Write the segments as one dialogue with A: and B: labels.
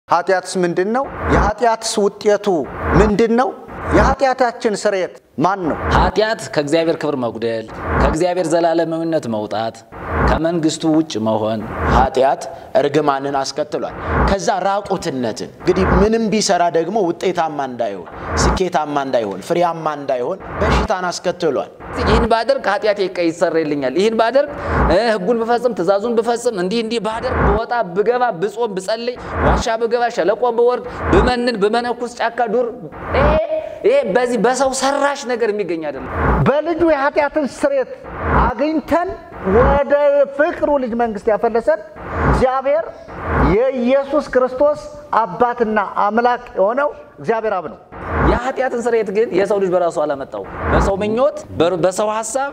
A: ኃጢአትስ ምንድነው? የኃጢአትስ ውጤቱ ምንድነው? የኃጢአታችን ስርየት ማን ነው?
B: ኃጢአት ከእግዚአብሔር ክብር መጉደል፣ ከእግዚአብሔር ዘላለማዊነት መውጣት፣ ከመንግስቱ ውጭ መሆን።
C: ኃጢአት እርግማንን አስከትሏል። ከዛ ራቁትነትን እንግዲህ ምንም ቢሰራ ደግሞ ውጤታማ እንዳይሆን፣ ስኬታማ እንዳይሆን፣ ፍሬያማ እንዳይሆን በሽታን አስከትሏል።
B: ይህን ባደርግ ኃጢአቴ ይሰረይልኛል፣ ይህን ባደርግ ህጉን በፈጽም ትእዛዙን በፈጽም እንዲህ ባደርግ በወጣ በገባ በጾም በጸልይ ዋሻ በገባ ሸለቆ በወርድ በመንን በመነኩስ ጫካ ዱር ይሄ በዚህ በሰው ሰራሽ ነገር የሚገኝ አይደለም።
A: በልጁ የኃጢአትን ስርየት አግኝተን ወደ ፍቅሩ ልጅ መንግስት ያፈለሰን እግዚአብሔር የኢየሱስ ክርስቶስ አባትና አምላክ የሆነው እግዚአብሔር አብ ነው።
B: የኃጢአትን ስርየት ግን የሰው ልጅ በራሱ አላመጣው። በሰው ምኞት፣ በሰው ሐሳብ፣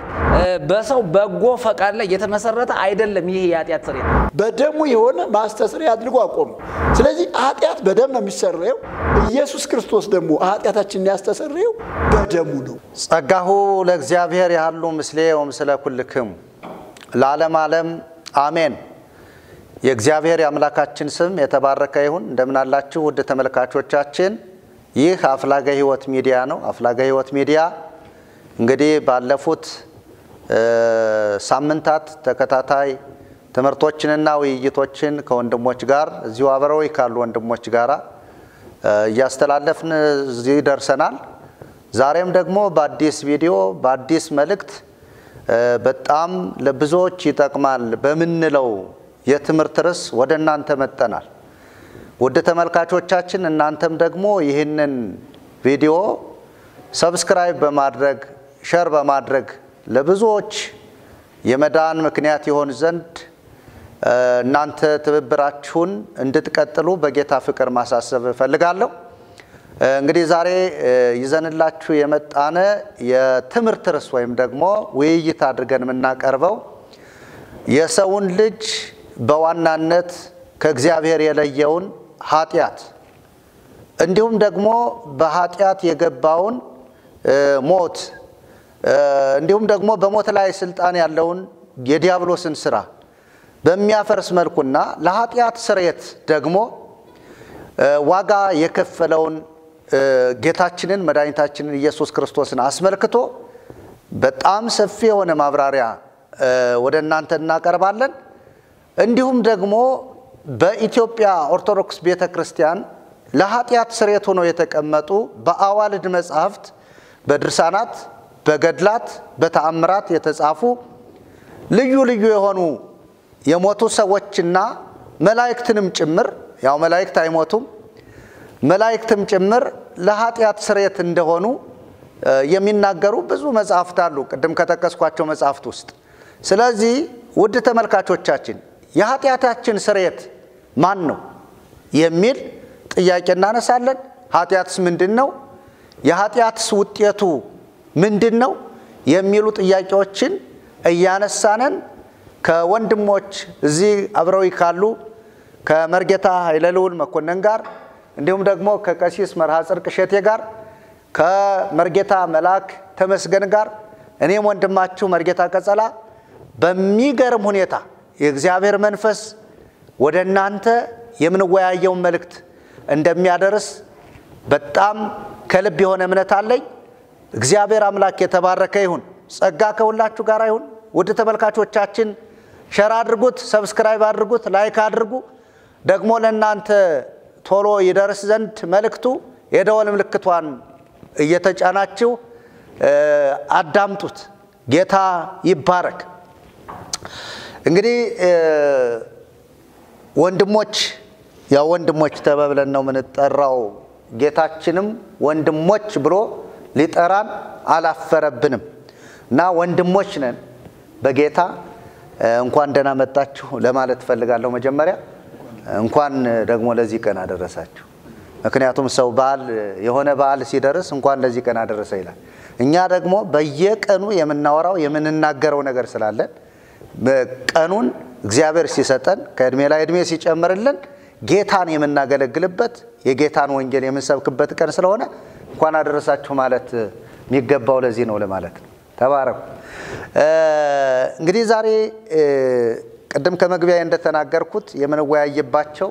B: በሰው በጎ ፈቃድ ላይ የተመሰረተ አይደለም። ይሄ የኃጢአት ስርየት
D: በደሙ የሆነ ማስተስሪያ አድርጎ አቆመ። ስለዚህ ኃጢአት በደም ነው የሚሰረየው። ኢየሱስ ክርስቶስ ደግሞ ኃጢአታችንን ያስተሰረየው በደሙ ነው።
A: ጸጋሁ ለእግዚአብሔር ያሉ ምስሌ ወምስለ ኩልክሙ ለዓለም ዓለም አሜን። የእግዚአብሔር የአምላካችን ስም የተባረከ ይሁን። እንደምን አላችሁ ውድ ተመልካቾቻችን? ይህ አፍላገ ሕይወት ሚዲያ ነው። አፍላገ ሕይወት ሚዲያ እንግዲህ ባለፉት ሳምንታት ተከታታይ ትምህርቶችንና ውይይቶችን ከወንድሞች ጋር እዚሁ አብረው ካሉ ወንድሞች ጋር እያስተላለፍን እዚህ ደርሰናል። ዛሬም ደግሞ በአዲስ ቪዲዮ በአዲስ መልእክት በጣም ለብዙዎች ይጠቅማል በመንለው የትምህርት ርዕስ ወደ እናንተ መጥተናል። ውድ ተመልካቾቻችን እናንተም ደግሞ ይህንን ቪዲዮ ሰብስክራይብ በማድረግ ሼር በማድረግ ለብዙዎች የመዳን ምክንያት ይሆን ዘንድ እናንተ ትብብራችሁን እንድትቀጥሉ በጌታ ፍቅር ማሳሰብ ፈልጋለሁ። እንግዲህ ዛሬ ይዘንላችሁ የመጣነ የትምህርት ርዕስ ወይም ደግሞ ውይይት አድርገን የምናቀርበው የሰውን ልጅ በዋናነት ከእግዚአብሔር የለየውን ኃጢአት እንዲሁም ደግሞ በኃጢአት የገባውን ሞት እንዲሁም ደግሞ በሞት ላይ ስልጣን ያለውን የዲያብሎስን ስራ በሚያፈርስ መልኩና ለኃጢአት ስርየት ደግሞ ዋጋ የከፈለውን ጌታችንን መድኃኒታችንን ኢየሱስ ክርስቶስን አስመልክቶ በጣም ሰፊ የሆነ ማብራሪያ ወደ እናንተ እናቀርባለን። እንዲሁም ደግሞ በኢትዮጵያ ኦርቶዶክስ ቤተክርስቲያን ለኃጢአት ስርየት ሆነው የተቀመጡ በአዋልድ መጻሕፍት፣ በድርሳናት፣ በገድላት፣ በተአምራት የተጻፉ ልዩ ልዩ የሆኑ የሞቱ ሰዎችና መላእክትንም ጭምር ያው መላእክት አይሞቱም መላእክትም ጭምር ለኃጢአት ስርየት እንደሆኑ የሚናገሩ ብዙ መጻሕፍት አሉ ቅድም ከተከስኳቸው መጻሕፍት ውስጥ። ስለዚህ ውድ ተመልካቾቻችን የኃጢአታችን ስርየት ማን ነው የሚል ጥያቄ እናነሳለን። ኃጢአትስ ምንድነው? የኃጢአትስ ውጤቱ ምንድነው? የሚሉ ጥያቄዎችን እያነሳነን ከወንድሞች እዚህ አብረው ካሉ ከመርጌታ ኃይለልዑል መኮንን ጋር እንዲሁም ደግሞ ከቀሲስ መርሃ ጽድቅ ሸቴ ጋር ከመርጌታ መልአክ ተመስገን ጋር እኔም ወንድማችሁ መርጌታ ቀጸላ በሚገርም ሁኔታ የእግዚአብሔር መንፈስ ወደ እናንተ የምንወያየው መልእክት እንደሚያደርስ በጣም ከልብ የሆነ እምነት አለኝ። እግዚአብሔር አምላክ የተባረከ ይሁን። ጸጋ ከሁላችሁ ጋር ይሁን። ውድ ተመልካቾቻችን ሼር አድርጉት፣ ሰብስክራይብ አድርጉት፣ ላይክ አድርጉ። ደግሞ ለእናንተ ቶሎ ይደርስ ዘንድ መልእክቱ የደወል ምልክቷን እየተጫናችሁ አዳምጡት። ጌታ ይባረክ። እንግዲህ ወንድሞች ያው ወንድሞች ተባብለን ነው የምንጠራው። ጌታችንም ወንድሞች ብሎ ሊጠራን አላፈረብንም እና ወንድሞች ነን በጌታ። እንኳን ደህና መጣችሁ ለማለት ፈልጋለሁ። መጀመሪያ እንኳን ደግሞ ለዚህ ቀን አደረሳችሁ። ምክንያቱም ሰው በዓል የሆነ በዓል ሲደርስ እንኳን ለዚህ ቀን አደረሰ ይላል። እኛ ደግሞ በየቀኑ የምናወራው የምንናገረው ነገር ስላለን ቀኑን እግዚአብሔር ሲሰጠን ከእድሜ ላይ እድሜ ሲጨምርልን ጌታን የምናገለግልበት የጌታን ወንጌል የምንሰብክበት ቀን ስለሆነ እንኳን አደረሳችሁ ማለት የሚገባው ለዚህ ነው ለማለት ነው። ተባረኩ። እንግዲህ ዛሬ ቅድም ከመግቢያ እንደተናገርኩት የምንወያይባቸው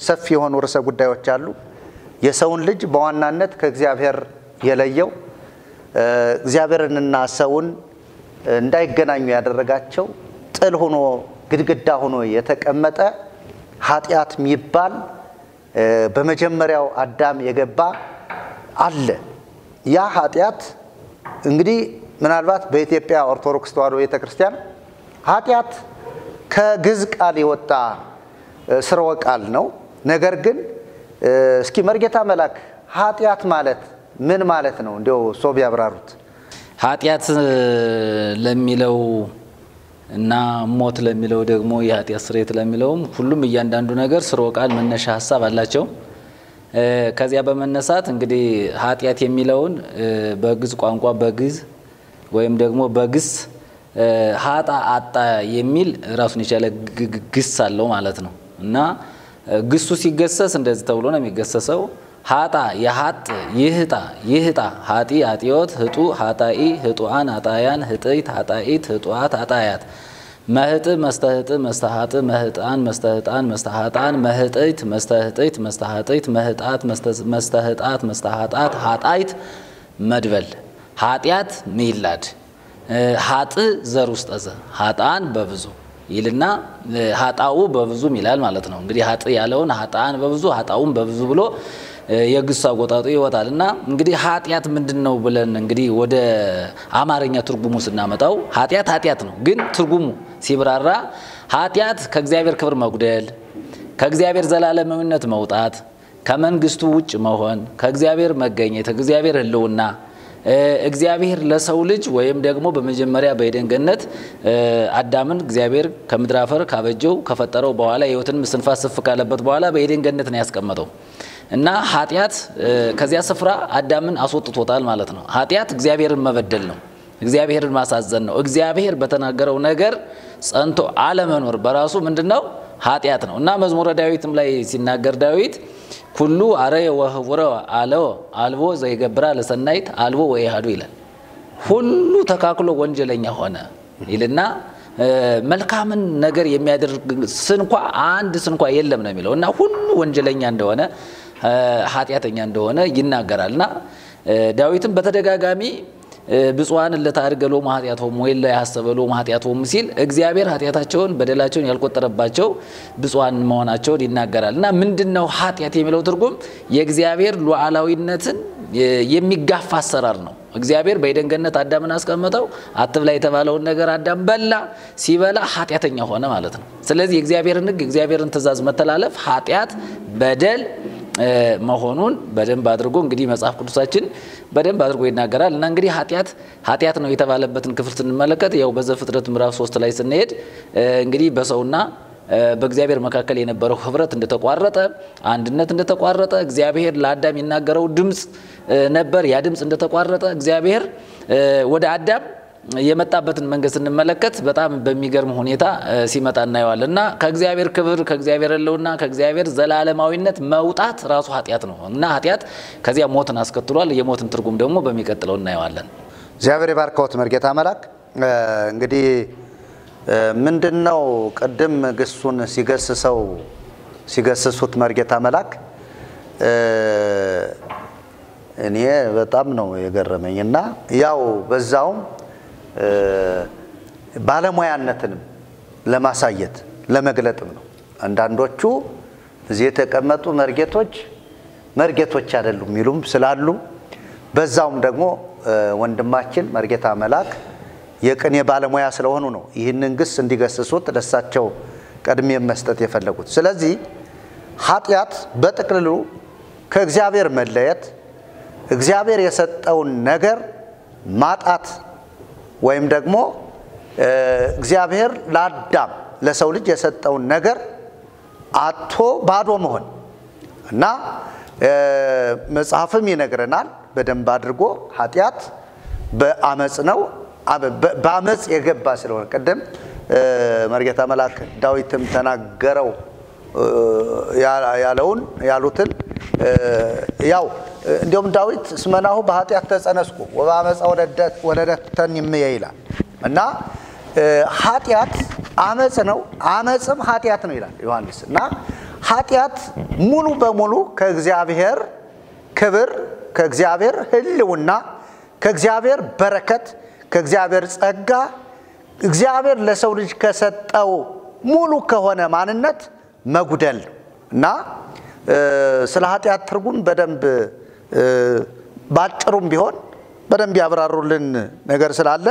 A: ሰፊ የሆኑ ርዕሰ ጉዳዮች አሉ። የሰውን ልጅ በዋናነት ከእግዚአብሔር የለየው እግዚአብሔርንና ሰውን እንዳይገናኙ ያደረጋቸው ጥል ሆኖ ግድግዳ ሆኖ የተቀመጠ ኃጢአት የሚባል በመጀመሪያው አዳም የገባ አለ። ያ ኃጢአት እንግዲህ ምናልባት በኢትዮጵያ ኦርቶዶክስ ተዋሕዶ ቤተክርስቲያን ኃጢአት ከግዕዝ ቃል የወጣ ስርወ ቃል ነው። ነገር ግን እስኪ መርጌታ መላክ ኃጢአት ማለት ምን ማለት ነው? እንደው ሶብ ያብራሩት።
B: ኃጢአት ለሚለው እና ሞት ለሚለው ደግሞ የኃጢአት ስርየት ለሚለውም ሁሉም እያንዳንዱ ነገር ስርወ ቃል መነሻ ሐሳብ አላቸው። ከዚያ በመነሳት እንግዲህ ኃጢአት የሚለውን በግዕዝ ቋንቋ በግዕዝ ወይም ደግሞ በግስ ኃጣ አጣ የሚል ራሱን የቻለ ግስ አለው ማለት ነው። እና ግሱ ሲገሰስ እንደዚህ ተብሎ ነው የሚገሰሰው። ኃጣ የኃጥ ይህጣ ኃጢ አጢዮት ህጡ ኃጣኢ ህጡአን አጣያን ህጥይት ኃጣኢት ህጡአት አጣያት መህጥ መስተህጥ መስተሃጥ መህጣን መስተህጣን መስተሃጣን መህጥይት መስተህጥይት መስተሃጥይት መህጣት መስተህጣት መስተሃጣት ኃጣይት መድበል ኃጢአት ሚላድ ኃጥ ዘር ውስጥ አዘ ኃጣን በብዙ ይልና ኃጣው በብዙ ይላል ማለት ነው። እንግዲህ ኃጥ ያለውን ኃጣን በብዙ ኃጣውን በብዙ ብሎ የግስ አቆጣጡ ይወጣልና እንግዲህ ኃጢአት ምንድነው ብለን እንግዲህ ወደ አማርኛ ትርጉሙ ስናመጣው ኃጢአት ነው። ግን ትርጉሙ ሲብራራ ኃጢአት ከእግዚአብሔር ክብር መጉደል፣ ከእግዚአብሔር ዘላለማዊነት መውጣት፣ ከመንግስቱ ውጭ መሆን፣ ከእግዚአብሔር መገኘት፣ ከእግዚአብሔር ህልውና እግዚአብሔር ለሰው ልጅ ወይም ደግሞ በመጀመሪያ በኤደን ገነት አዳምን እግዚአብሔር ከምድር አፈር ካበጀው ከፈጠረው በኋላ ህይወትን ምስንፋስ ስፍ ካለበት በኋላ በኤደን ገነት ነው ያስቀመጠው። እና ኃጢአት ከዚያ ስፍራ አዳምን አስወጥቶታል ማለት ነው። ኃጢአት እግዚአብሔርን መበደል ነው፣ እግዚአብሔርን ማሳዘን ነው። እግዚአብሔር በተናገረው ነገር ጸንቶ አለመኖር በራሱ ምንድነው? ኃጢአት ነው። እና መዝሙረ ዳዊትም ላይ ሲናገር ዳዊት ኩሉ አረየ ወህቡረ አለው አልቦ ዘይገብራ ለሰናይት አልቦ ወይሃዱ ይላል። ሁሉ ተካክሎ ወንጀለኛ ሆነ ይልና መልካምን ነገር የሚያደርግ ስንኳ አንድ ስንኳ የለም ነው የሚለው። እና ሁሉ ወንጀለኛ እንደሆነ ኃጢአተኛ እንደሆነ ይናገራልና ዳዊትም በተደጋጋሚ ብፁዓን ለታርገሎ ማህጢያቶም ወይላ ያሰበሎ ማህጢያቶም ሲል እግዚአብሔር ኃጢአታቸውን በደላቸውን ያልቆጠረባቸው ብፁዓን መሆናቸውን ይናገራልና ምንድነው ኃጢአት የሚለው ትርጉም? የእግዚአብሔር ሉዓላዊነትን የሚጋፋ አሰራር ነው። እግዚአብሔር በኤደን ገነት አዳምን አስቀመጠው። አትብላ የተባለውን ነገር አዳም በላ። ሲበላ ኃጢአተኛ ሆነ ማለት ነው። ስለዚህ የእግዚአብሔርን ሕግ የእግዚአብሔርን ትእዛዝ መተላለፍ ኃጢአት በደል መሆኑን በደንብ አድርጎ እንግዲህ መጽሐፍ ቅዱሳችን በደንብ አድርጎ ይናገራል። እና እንግዲህ ኃጢአት ነው የተባለበትን ክፍል ስንመለከት ያው በዘፍጥረት ምዕራፍ 3 ላይ ስንሄድ እንግዲህ በሰውና በእግዚአብሔር መካከል የነበረው ህብረት እንደተቋረጠ፣ አንድነት እንደተቋረጠ እግዚአብሔር ለአዳም ይናገረው ድምጽ ነበር። ያ ድምጽ እንደተቋረጠ እግዚአብሔር ወደ አዳም የመጣበትን መንገድ ስንመለከት በጣም በሚገርም ሁኔታ ሲመጣ እናየዋለንና ከእግዚአብሔር ክብር ከእግዚአብሔር ህልውና ከእግዚአብሔር ዘላለማዊነት መውጣት ራሱ ኃጢአት ነው። እና ኃጢአት ከዚያ ሞትን አስከትሏል። የሞትን ትርጉም ደግሞ በሚቀጥለው እናየዋለን።
A: እግዚአብሔር ይባርካዎት መርጌታ መላክ። እንግዲህ ምንድነው ቅድም ግሱን ሲገስሱት መርጌታ መላክ እኔ በጣም ነው የገረመኝና ያው በዛውም ባለሙያነትንም ለማሳየት ለመግለጥም ነው። አንዳንዶቹ እዚህ የተቀመጡ መርጌቶች አይደሉም የሚሉም ስላሉ በዛውም ደግሞ ወንድማችን መርጌታ መላክ የቅኔ ባለሙያ ስለሆኑ ነው ይህንን ግስ እንዲገስሱት ለሳቸው ቀድሜ መስጠት የፈለጉት። ስለዚህ ኃጢአት በጥቅልሉ ከእግዚአብሔር መለየት፣ እግዚአብሔር የሰጠውን ነገር ማጣት ወይም ደግሞ እግዚአብሔር ለአዳም ለሰው ልጅ የሰጠውን ነገር አጥቶ ባዶ መሆን እና መጽሐፍም ይነግረናል በደንብ አድርጎ ኃጢአት በአመጽ ነው። በአመጽ የገባ ስለሆነ ቀደም መርጌታ መላክ ዳዊትም ተናገረው ያሉትን ያው እንዲሁም ዳዊት ስመናሁ በኃጢአት ተጸነስኩ ወባመጻ ወለደተን ይላል እና ኃጢአት አመጽ ነው፣ አመጽም ኃጢአት ነው ይላል ዮሐንስ። እና ኃጢአት ሙሉ በሙሉ ከእግዚአብሔር ክብር ከእግዚአብሔር ህልውና ከእግዚአብሔር በረከት ከእግዚአብሔር ጸጋ እግዚአብሔር ለሰው ልጅ ከሰጠው ሙሉ ከሆነ ማንነት መጉደል እና ስለ ኃጢአት ትርጉም በደንብ ባጭሩም ቢሆን በደንብ ያብራሩልን ነገር ስላለ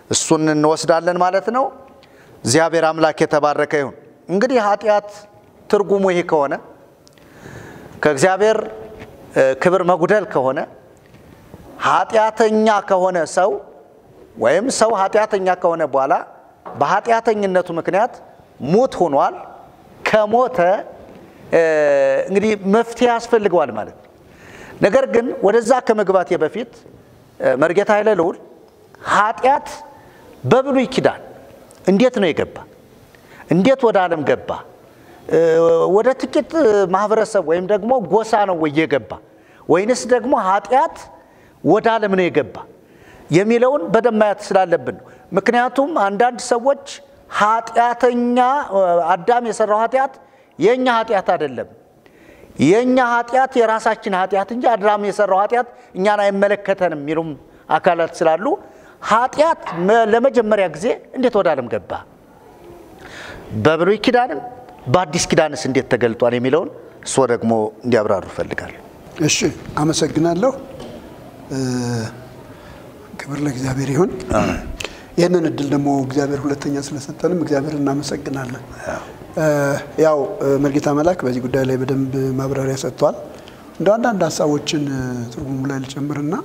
A: እሱን እንወስዳለን ማለት ነው። እግዚአብሔር አምላክ የተባረከ ይሁን። እንግዲህ ኃጢአት ትርጉሙ ይሄ ከሆነ ከእግዚአብሔር ክብር መጉደል ከሆነ ኃጢአተኛ ከሆነ ሰው ወይም ሰው ኃጢአተኛ ከሆነ በኋላ በኃጢአተኝነቱ ምክንያት ሞት ሆኗል። ከሞተ እንግዲህ መፍትሄ ያስፈልገዋል ማለት ነው። ነገር ግን ወደዛ ከመግባቴ በፊት መርጌታ ኃይለ ልዑል ኃጢአት በብሉይ ኪዳን እንዴት ነው የገባ? እንዴት ወደ ዓለም ገባ? ወደ ጥቂት ማህበረሰብ ወይም ደግሞ ጎሳ ነው የገባ ወይንስ ደግሞ ኃጢአት ወደ ዓለም ነው የገባ የሚለውን በደንብ ማየት ስላለብን ነው። ምክንያቱም አንዳንድ ሰዎች ኃጢአተኛ አዳም የሰራው ኃጢአት የኛ ኃጢአት አይደለም፣ የኛ ኃጢአት የራሳችን ኃጢአት እንጂ አዳም የሰራው ኃጢአት እኛን አይመለከተንም የሚሉም አካላት ስላሉ ኃጢአት ለመጀመሪያ ጊዜ እንዴት ወደ ዓለም ገባ? በብሉይ ኪዳንም በአዲስ ኪዳንስ እንዴት ተገልጧል የሚለውን እሱ ደግሞ እንዲያብራሩ ፈልጋለሁ።
D: እሺ አመሰግናለሁ። ክብር ለእግዚአብሔር ይሁን። ይሄንን እድል ደግሞ እግዚአብሔር ሁለተኛ ስለሰጠንም እግዚአብሔር እናመሰግናለን። ያው መርጌታ መላክ በዚህ ጉዳይ ላይ በደንብ ማብራሪያ ሰጥቷል። እንደ አንዳንድ ሐሳቦችን ትርጉሙ ላይ ልጨምርና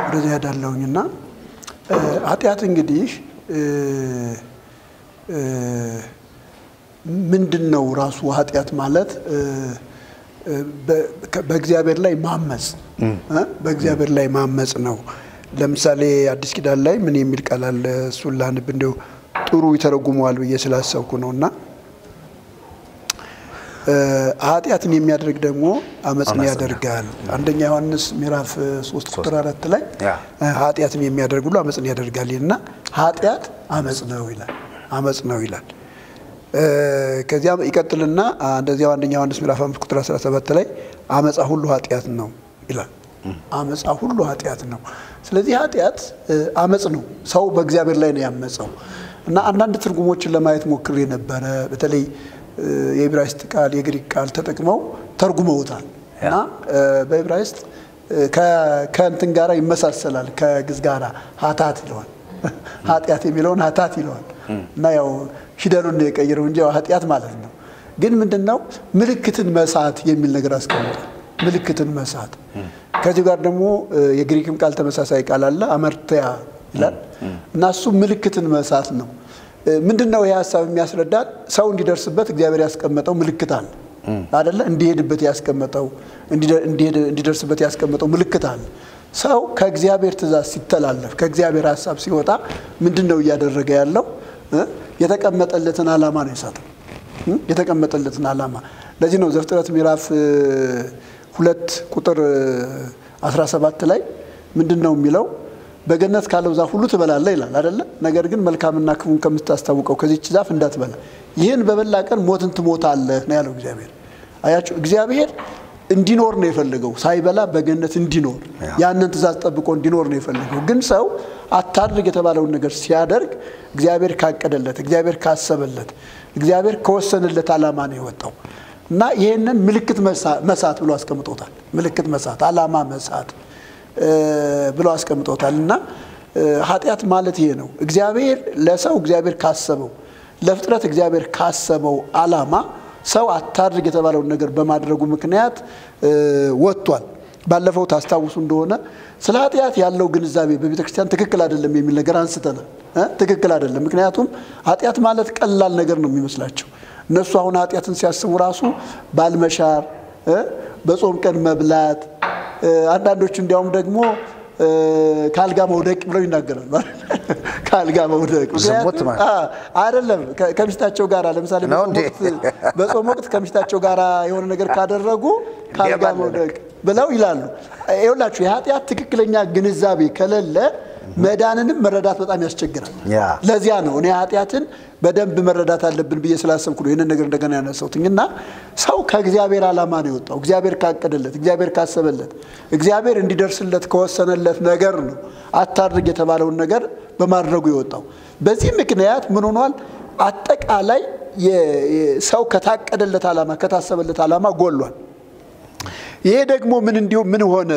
D: ወደዚህ ያዳለውኝና ኃጢአት እንግዲህ ምንድነው ራሱ ኃጢአት ማለት? በእግዚአብሔር ላይ ማመጽ በእግዚአብሔር ላይ ማመጽ ነው። ለምሳሌ አዲስ ኪዳን ላይ ምን የሚል ቃል አለ? እሱን ላንብ እንደው ጥሩ ይተረጉመዋል ብዬ ስላሰብኩ ነውና ኃጢአትን የሚያደርግ ደግሞ አመጽን ያደርጋል። አንደኛ ዮሐንስ ምዕራፍ 3 ቁጥር 4 ላይ ኃጢአትን የሚያደርግ ሁሉ አመጽን ያደርጋልና ኃጢአት አመጽ ነው ይላል። አመጽ ነው ይላል። ከዚያ ይቀጥልና እንደዚያው አንደኛ ዮሐንስ ምዕራፍ 5 ቁጥር 17 ላይ አመጻ ሁሉ ኃጢአት ነው ይላል። አመጻ ሁሉ ኃጢአት ነው። ስለዚህ ኃጢአት አመጽ ነው። ሰው በእግዚአብሔር ላይ ነው ያመጸው እና አንዳንድ ትርጉሞችን ለማየት ሞክሬ ነበረ። በተለይ የዕብራይስጥ ቃል የግሪክ ቃል ተጠቅመው ተርጉመውታል እና በዕብራይስጥ ከእንትን ጋራ ይመሳሰላል ከግዕዝ ጋራ ኃጢአት ይለዋል። ኃጢአት የሚለውን ኃጢአት ይለዋል እና ያው ፊደሉን ነው የቀየረው እንጂ ኃጢአት ማለት ነው። ግን ምንድነው ምልክትን መሳት የሚል ነገር አስቀምጧል። ምልክትን መሳት ከዚህ ጋር ደግሞ የግሪክም ቃል ተመሳሳይ ቃል አለ አመርተያ ይላል እና እሱ ምልክትን መሳት ነው። ምንድነው ይሄ ሐሳብ የሚያስረዳት? ሰው እንዲደርስበት እግዚአብሔር ያስቀመጠው ምልክት አለ አይደለ? እንዲሄድበት ያስቀመጠው እንዲደርስበት ያስቀመጠው ምልክት አለ። ሰው ከእግዚአብሔር ትእዛዝ ሲተላለፍ ከእግዚአብሔር ሐሳብ ሲወጣ ምንድነው እያደረገ ያለው? የተቀመጠለትን ዓላማ ነው የሳተው። የተቀመጠለትን ዓላማ ለዚህ ነው ዘፍጥረት ምዕራፍ 2 ቁጥር 17 ላይ ምንድነው የሚለው? በገነት ካለው ዛፍ ሁሉ ትበላለህ ይላል አይደለ? ነገር ግን መልካምና ክፉን ከምታስታውቀው ከዚህች ዛፍ እንዳትበላ፣ ይህን በበላ ቀን ሞትን ትሞታለህ ነው ያለው እግዚአብሔር። አያችሁ፣ እግዚአብሔር እንዲኖር ነው የፈለገው፣ ሳይበላ በገነት እንዲኖር ያንን ትእዛዝ ጠብቆ እንዲኖር ነው የፈለገው። ግን ሰው አታድርግ የተባለውን ነገር ሲያደርግ እግዚአብሔር ካቀደለት እግዚአብሔር ካሰበለት እግዚአብሔር ከወሰነለት ዓላማ ነው የወጣው እና ይሄንን ምልክት መሳት ብሎ አስቀምጦታል። ምልክት መሳት፣ ዓላማ መሳት ብሎ አስቀምጦታልና ኃጢአት ማለት ይሄ ነው። እግዚአብሔር ለሰው እግዚአብሔር ካሰበው ለፍጥረት እግዚአብሔር ካሰበው ዓላማ ሰው አታድርግ የተባለውን ነገር በማድረጉ ምክንያት ወጥቷል። ባለፈው ታስታውሱ እንደሆነ ስለ ኃጢአት ያለው ግንዛቤ በቤተክርስቲያን ትክክል አይደለም የሚል ነገር አንስተናል። ትክክል አይደለም። ምክንያቱም ኃጢአት ማለት ቀላል ነገር ነው የሚመስላቸው እነሱ። አሁን ኃጢአትን ሲያስቡ ራሱ ባልመሻር በጾም ቀን መብላት አንዳንዶቹ እንዲያውም ደግሞ ካልጋ መውደቅ ብለው ይናገራሉ። ካልጋ መውደቅ አይደለም ከሚስታቸው ጋር ለምሳሌ በጾም ወቅት ከሚስታቸው ጋር የሆነ ነገር ካደረጉ ካልጋ መውደቅ ብለው ይላሉ። ይኸውላችሁ የኃጢአት ትክክለኛ ግንዛቤ ከሌለ መዳንንም መረዳት በጣም ያስቸግራል። ለዚያ ነው እኔ ኃጢአትን በደንብ መረዳት አለብን ብዬ ስላሰብኩ ነው ይሄንን ነገር እንደገና ያነሳሁትና ሰው ከእግዚአብሔር ዓላማ ነው የወጣው። እግዚአብሔር ካቀደለት፣ እግዚአብሔር ካሰበለት፣ እግዚአብሔር እንዲደርስለት ከወሰነለት ነገር ነው አታድርግ የተባለውን ነገር በማድረጉ የወጣው። በዚህ ምክንያት ምን ሆኗል? አጠቃላይ ሰው ከታቀደለት ዓላማ ከታሰበለት ዓላማ ጎሏል። ይሄ ደግሞ ምን ሆነ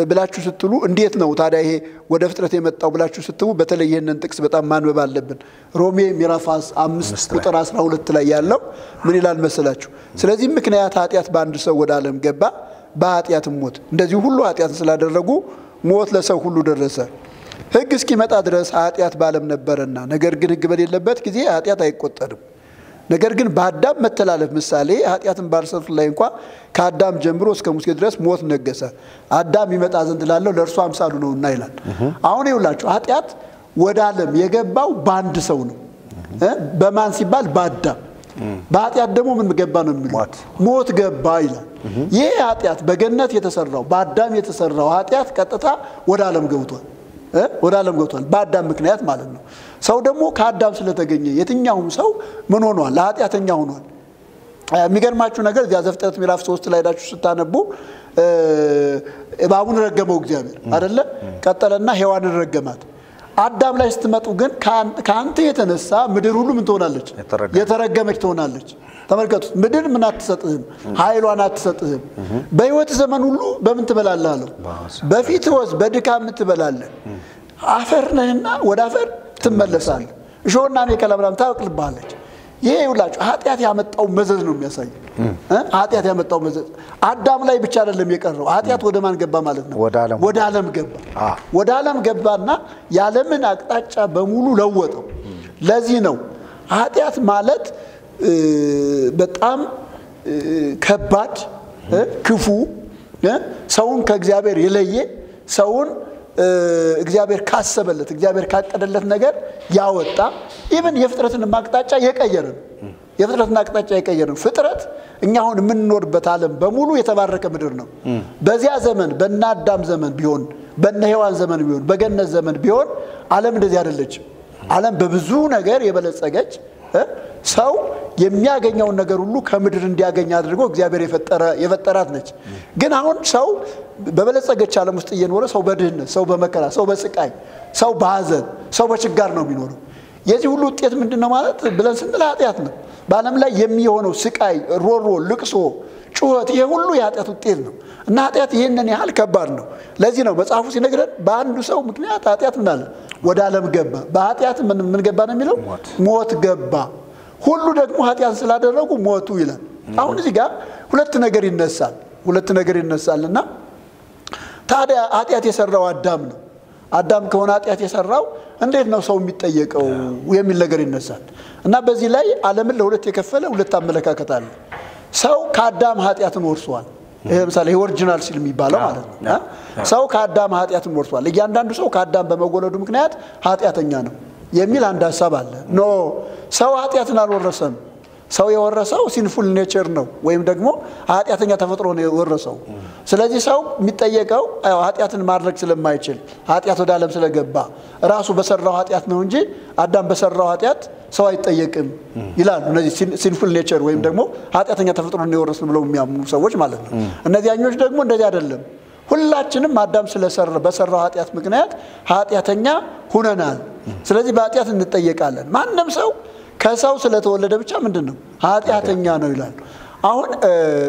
D: ብላችሁ ስትሉ እንዴት ነው ታዲያ ይሄ ወደ ፍጥረት የመጣው ብላችሁ ስትሉ በተለይ ይሄንን ጥቅስ በጣም ማንበብ አለብን። ሮሜ ምዕራፍ 5 ቁጥር 12 ላይ ያለው ምን ይላል መሰላችሁ? ስለዚህ ምክንያት ኃጢአት በአንድ ሰው ወደ ዓለም ገባ፣ በኃጢአትም ሞት፣ እንደዚህ ሁሉ ኃጢአትን ስላደረጉ ሞት ለሰው ሁሉ ደረሰ። ሕግ እስኪመጣ ድረስ ኃጢአት በዓለም ነበረና፣ ነገር ግን ሕግ በሌለበት ጊዜ ኃጢአት አይቆጠርም። ነገር ግን በአዳም መተላለፍ ምሳሌ ኃጢአትን ባልሰሩት ላይ እንኳን ከአዳም ጀምሮ እስከ ሙሴ ድረስ ሞት ነገሰ። አዳም ይመጣ ዘንድ ላለው ለእርሱ አምሳሉ ነውና ይላል። አሁን ይውላችሁ ኃጢአት ወደ ዓለም የገባው በአንድ ሰው ነው። በማን ሲባል? በአዳም። በኃጢአት ደግሞ ምን ገባ ነው የሚለው? ሞት ገባ ይላል። ይህ ኃጢአት በገነት የተሰራው በአዳም የተሰራው ኃጢአት ቀጥታ ወደ ዓለም ገብቷል። ወደ ዓለም ገብቷል በአዳም ምክንያት ማለት ነው። ሰው ደግሞ ከአዳም ስለተገኘ የትኛውም ሰው ምን ሆኗል? ኃጢአተኛ ሆኗል። የሚገርማችሁ ነገር እዚያ ዘፍጥረት ምዕራፍ 3 ላይ ሄዳችሁ ስታነቡ እባቡን ረገመው እግዚአብሔር አይደለ? ቀጠለና ሔዋንን ረገማት። አዳም ላይ ስትመጡ ግን ከአንተ የተነሳ ምድር ሁሉ ምን ትሆናለች? የተረገመች ትሆናለች። ተመልከቱት። ምድር ምን አትሰጥህም? ኃይሏን አትሰጥህም። በህይወት ዘመን ሁሉ በምን ትበላለህ አለው? በፊት ወዝ በድካም ትበላለህ። አፈር ነህና ወደ አፈር ትመለሳለህ። እሾህና አሜከላ ምናምን ታበቅልብሃለች። ይሄ ይውላችሁ ኃጢአት ያመጣው መዘዝ ነው የሚያሳየው። ኃጢአት ያመጣው መዘዝ አዳም ላይ ብቻ አይደለም የቀረው። ኃጢአት ወደ ማን ገባ ማለት ነው? ወደ ዓለም ገባ። ወደ ዓለም ገባና የዓለምን አቅጣጫ በሙሉ ለወጠው። ለዚህ ነው ኃጢአት ማለት በጣም ከባድ ክፉ ሰውን ከእግዚአብሔር የለየ ሰውን እግዚአብሔር ካሰበለት እግዚአብሔር ካቀደለት ነገር ያወጣ ኢቭን የፍጥረትን አቅጣጫ የቀየረ የፍጥረትን አቅጣጫ የቀየረ ፍጥረት እኛ አሁን የምንኖርበት ዓለም በሙሉ የተባረከ ምድር ነው። በዚያ ዘመን በእነ አዳም ዘመን ቢሆን በእነ ሔዋን ዘመን ቢሆን በገነት ዘመን ቢሆን ዓለም እንደዚህ አይደለችም። ዓለም በብዙ ነገር የበለጸገች ሰው የሚያገኘውን ነገር ሁሉ ከምድር እንዲያገኝ አድርጎ እግዚአብሔር የፈጠራት ነች። ግን አሁን ሰው በበለጸገች ዓለም ውስጥ እየኖረ ሰው በድህነት፣ ሰው በመከራ፣ ሰው በስቃይ፣ ሰው በሐዘን፣ ሰው በችጋር ነው የሚኖረው። የዚህ ሁሉ ውጤት ምንድነው ማለት ብለን ስንል ኃጢአት ነው። በዓለም ላይ የሚሆነው ስቃይ፣ ሮሮ፣ ልቅሶ፣ ጩኸት ይሄ ሁሉ የኃጢአት ውጤት ነው። እና ኃጢአት ይሄንን ያህል ከባድ ነው። ለዚህ ነው መጽሐፉ ሲነግረን በአንዱ ሰው ምክንያት ኃጢአት ምን አለ? ወደ ዓለም ገባ። በኃጢአት ምን ገባ ነው የሚለው? ሞት ገባ። ሁሉ ደግሞ ኃጢአት ስላደረጉ ሞቱ ይላል። አሁን እዚህ ጋር ሁለት ነገር ይነሳልና ታዲያ ኃጢአት የሰራው አዳም ነው። አዳም ከሆነ ኃጢአት የሰራው እንዴት ነው ሰው የሚጠየቀው የሚል ነገር ይነሳል። እና በዚህ ላይ ዓለምን ለሁለት የከፈለ ሁለት አመለካከት አለ። ሰው ከአዳም ኃጢአትን ወርሷል። ይሄ ለምሳሌ ኦሪጂናል ሲል የሚባለው ማለት ነው። ሰው ከአዳም ኃጢአትን ወርሷል። እያንዳንዱ ሰው ከአዳም በመወለዱ ምክንያት ኃጢአተኛ ነው የሚል አንድ ሐሳብ አለ። ኖ ሰው ኃጢአትን አልወረሰም። ሰው የወረሰው ሲንፉል ኔቸር ነው ወይም ደግሞ ኃጢአተኛ ተፈጥሮ ነው የወረሰው። ስለዚህ ሰው የሚጠየቀው ኃጢአትን ማድረግ ስለማይችል ኃጢአት ወደ ዓለም ስለገባ ራሱ በሰራው ኃጢአት ነው እንጂ አዳም በሰራው ኃጢአት ሰው አይጠየቅም ይላሉ እነዚህ ሲንፉል ኔቸር ወይም ደግሞ ኃጢአተኛ ተፈጥሮ ነው የወረስን ብለው የሚያምኑ ሰዎች ማለት ነው። እነዚያኞች ደግሞ እንደዚህ አይደለም። ሁላችንም አዳም በሰራው ኃጢአት ምክንያት ኃጢአተኛ ሁነናል። ስለዚህ በኃጢአት እንጠየቃለን። ማንም ሰው ከሰው ስለተወለደ ብቻ ምንድነው ኃጢአተኛ ነው ይላል። አሁን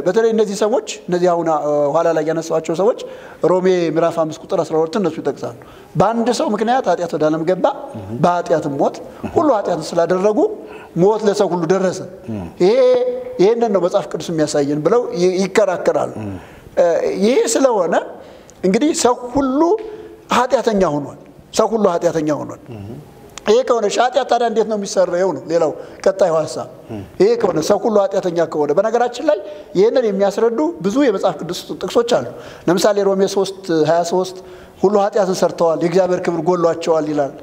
D: በተለይ እነዚህ ሰዎች እነዚህ አሁን ኋላ ላይ ያነሳዋቸው ሰዎች ሮሜ ምዕራፍ 5 ቁጥር 12 እነሱ ይጠቅሳሉ። በአንድ ሰው ምክንያት ኃጢአት ወደ ዓለም ገባ፣ በኃጢአትም ሞት፣ ሁሉ ኃጢአትን ስላደረጉ ሞት ለሰው ሁሉ ደረሰ። ይሄንን ነው መጽሐፍ ቅዱስ የሚያሳየን ብለው ይከራከራሉ። ይሄ ስለሆነ እንግዲህ ሰው ሁሉ ኃጢአተኛ ሆኗል። ሰው ሁሉ ኃጢአተኛ ሆኗል። ይሄ ከሆነ ኃጢአት ታዲያ እንዴት ነው የሚሰራው ነው ሌላው ቀጣዩ ሐሳብ። ይሄ ከሆነ ሰው ሁሉ ኃጢአተኛ ከሆነ በነገራችን ላይ ይሄንን የሚያስረዱ ብዙ የመጽሐፍ ቅዱስ ጥቅሶች አሉ። ለምሳሌ ሮሜ 3:23 ሁሉ ኃጢአትን ሰርተዋል የእግዚአብሔር ክብር ጎሏቸዋል ይላል።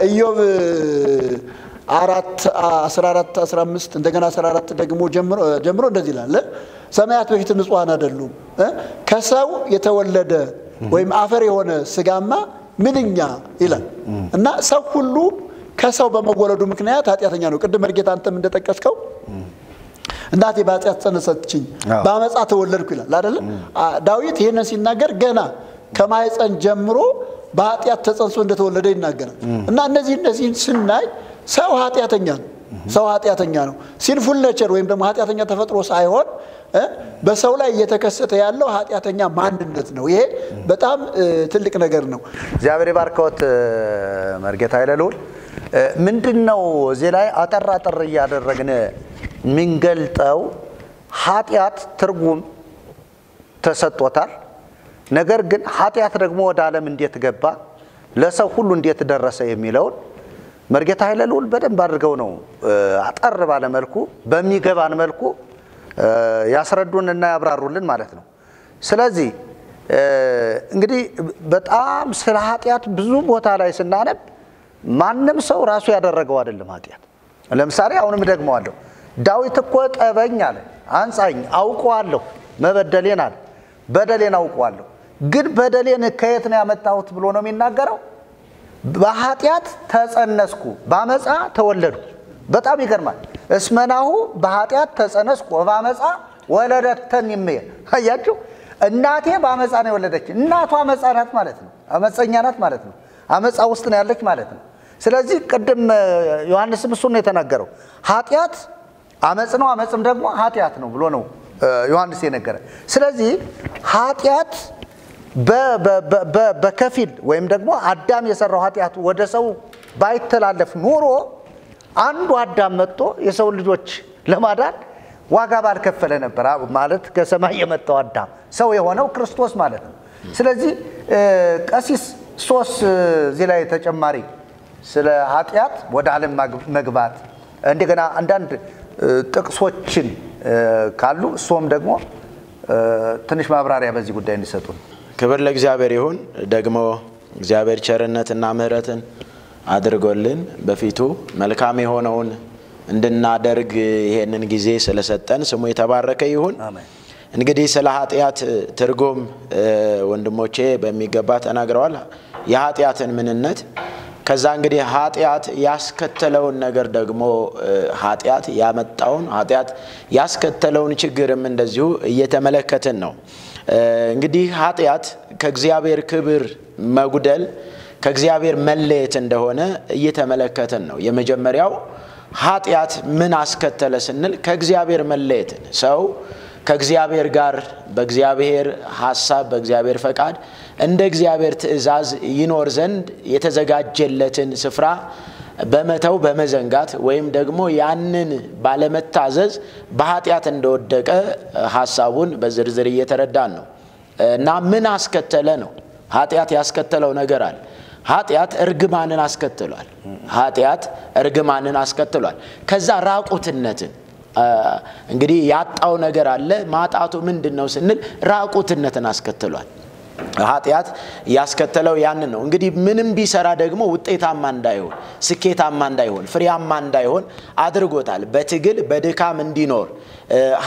D: ኢዮብ 4:14-15 እንደገና 14 ደግሞ ጀምሮ እንደዚህ ይላል። ሰማያት በፊት ንጹሃን አይደሉም፣ ከሰው የተወለደ ወይም አፈር የሆነ ስጋማ ምንኛ ይላል እና ሰው ሁሉ ከሰው በመወለዱ ምክንያት ኃጢአተኛ ነው። ቅድም መርጌታ አንተም እንደጠቀስከው እናቴ በኃጢአት ጸነሰችኝ በአመፃ ተወለድኩ ይላል አይደል? ዳዊት ይሄንን ሲናገር ገና ከማህፀን ጀምሮ በኃጢአት ተጸንሶ እንደተወለደ ይናገራል። እና እነዚህን ስናይ ሰው ኃጢአተኛ ነው። ሰው ኃጢአተኛ ነው። ሲንፉል ኔቸር ወይም ደግሞ ኃጢአተኛ ተፈጥሮ ሳይሆን በሰው ላይ እየተከሰተ ያለው ኃጢአተኛ ማንነት ነው። ይሄ በጣም ትልቅ ነገር ነው።
A: እግዚአብሔር ይባርከዎት መርጌታ ይለሉል። ምንድነው እዚህ ላይ አጠር እያደረግን ምንገልጠው ኃጢአት ትርጉም ተሰጥቶታል። ነገር ግን ኃጢአት ደግሞ ወደ ዓለም እንዴት ገባ ለሰው ሁሉ እንዴት ደረሰ የሚለው መርጌታ ይለሉል በደንብ አድርገው ነው አጠር ባለ መልኩ በሚገባን መልኩ ያስረዱንና ያብራሩልን ማለት ነው። ስለዚህ እንግዲህ በጣም ስለ ኃጢአት ብዙ ቦታ ላይ ስናነብ ማንም ሰው ራሱ ያደረገው አይደለም ኃጢአት። ለምሳሌ አሁንም ደግመዋለሁ ዳዊት እኮ ጠበኝ አለ አንጻኝ አውቀዋለሁ መበደሌን አለ በደሌን አውቀዋለሁ ግን በደሌን ከየት ነው ያመጣሁት ብሎ ነው የሚናገረው። በኃጢአት ተጸነስኩ በአመፃ ተወለድኩ። በጣም ይገርማል። እስመናሁ በኃጢአት ተጸነስኩ በአመፃ ወለደተኒ እምየ። አያችሁ እናቴ በአመፃ ነው የወለደች። እናቷ አመፃ ናት ማለት ነው። አመፀኛ ናት ማለት ነው። አመፃ ውስጥ ነው ያለች ማለት ነው። ስለዚህ ቅድም ዮሐንስም እሱን ነው የተናገረው። ኃጢአት አመፅ ነው አመፅም ደግሞ ኃጢአት ነው ብሎ ነው ዮሐንስ የነገረ። ስለዚህ ኃጢአት በከፊል ወይም ደግሞ አዳም የሰራው ኃጢአት ወደ ሰው ባይተላለፍ ኖሮ አንዱ አዳም መጥቶ የሰው ልጆች ለማዳን ዋጋ ባልከፈለ ነበር ማለት ከሰማይ የመጣው አዳም ሰው የሆነው ክርስቶስ ማለት ነው። ስለዚህ ቀሲስ ሶስት እዚህ ላይ ተጨማሪ ስለ ኃጢአት ወደ ዓለም መግባት እንደገና አንዳንድ ጥቅሶችን ካሉ እሱም ደግሞ ትንሽ ማብራሪያ በዚህ ጉዳይ እንዲሰጡን።
C: ክብር ለእግዚአብሔር ይሁን። ደግሞ እግዚአብሔር ቸርነትና ምህረትን አድርጎልን በፊቱ መልካም የሆነውን እንድናደርግ ይሄንን ጊዜ ስለሰጠን ስሙ የተባረከ ይሁን።
A: አሜን።
C: እንግዲህ ስለ ኃጢአት ትርጉም ወንድሞቼ በሚገባ ተናግረዋል። የኃጢአትን ምንነት ከዛ እንግዲህ ኃጢአት ያስከተለውን ነገር ደግሞ ኃጢአት ያመጣውን ኃጢአት ያስከተለውን ችግርም እንደዚሁ እየተመለከትን ነው። እንግዲህ ኃጢአት ከእግዚአብሔር ክብር መጉደል ከእግዚአብሔር መለየት እንደሆነ እየተመለከትን ነው። የመጀመሪያው ኃጢአት ምን አስከተለ ስንል ከእግዚአብሔር መለየትን ሰው ከእግዚአብሔር ጋር በእግዚአብሔር ሐሳብ በእግዚአብሔር ፈቃድ እንደ እግዚአብሔር ትእዛዝ ይኖር ዘንድ የተዘጋጀለትን ስፍራ በመተው በመዘንጋት ወይም ደግሞ ያንን ባለመታዘዝ በኃጢአት እንደወደቀ ሐሳቡን በዝርዝር እየተረዳን ነው። እና ምን አስከተለ ነው? ኃጢአት ያስከተለው ነገር አለ። ኃጢአት እርግማንን አስከትሏል። ኃጢአት እርግማንን አስከትሏል። ከዛ ራቁትነትን እንግዲህ ያጣው ነገር አለ። ማጣቱ ምንድነው ስንል ራቁትነትን አስከትሏል። ኃጢአት ያስከተለው ያንን ነው። እንግዲህ ምንም ቢሰራ ደግሞ ውጤታማ እንዳይሆን ስኬታማ እንዳይሆን ፍሬያማ እንዳይሆን አድርጎታል። በትግል በድካም እንዲኖር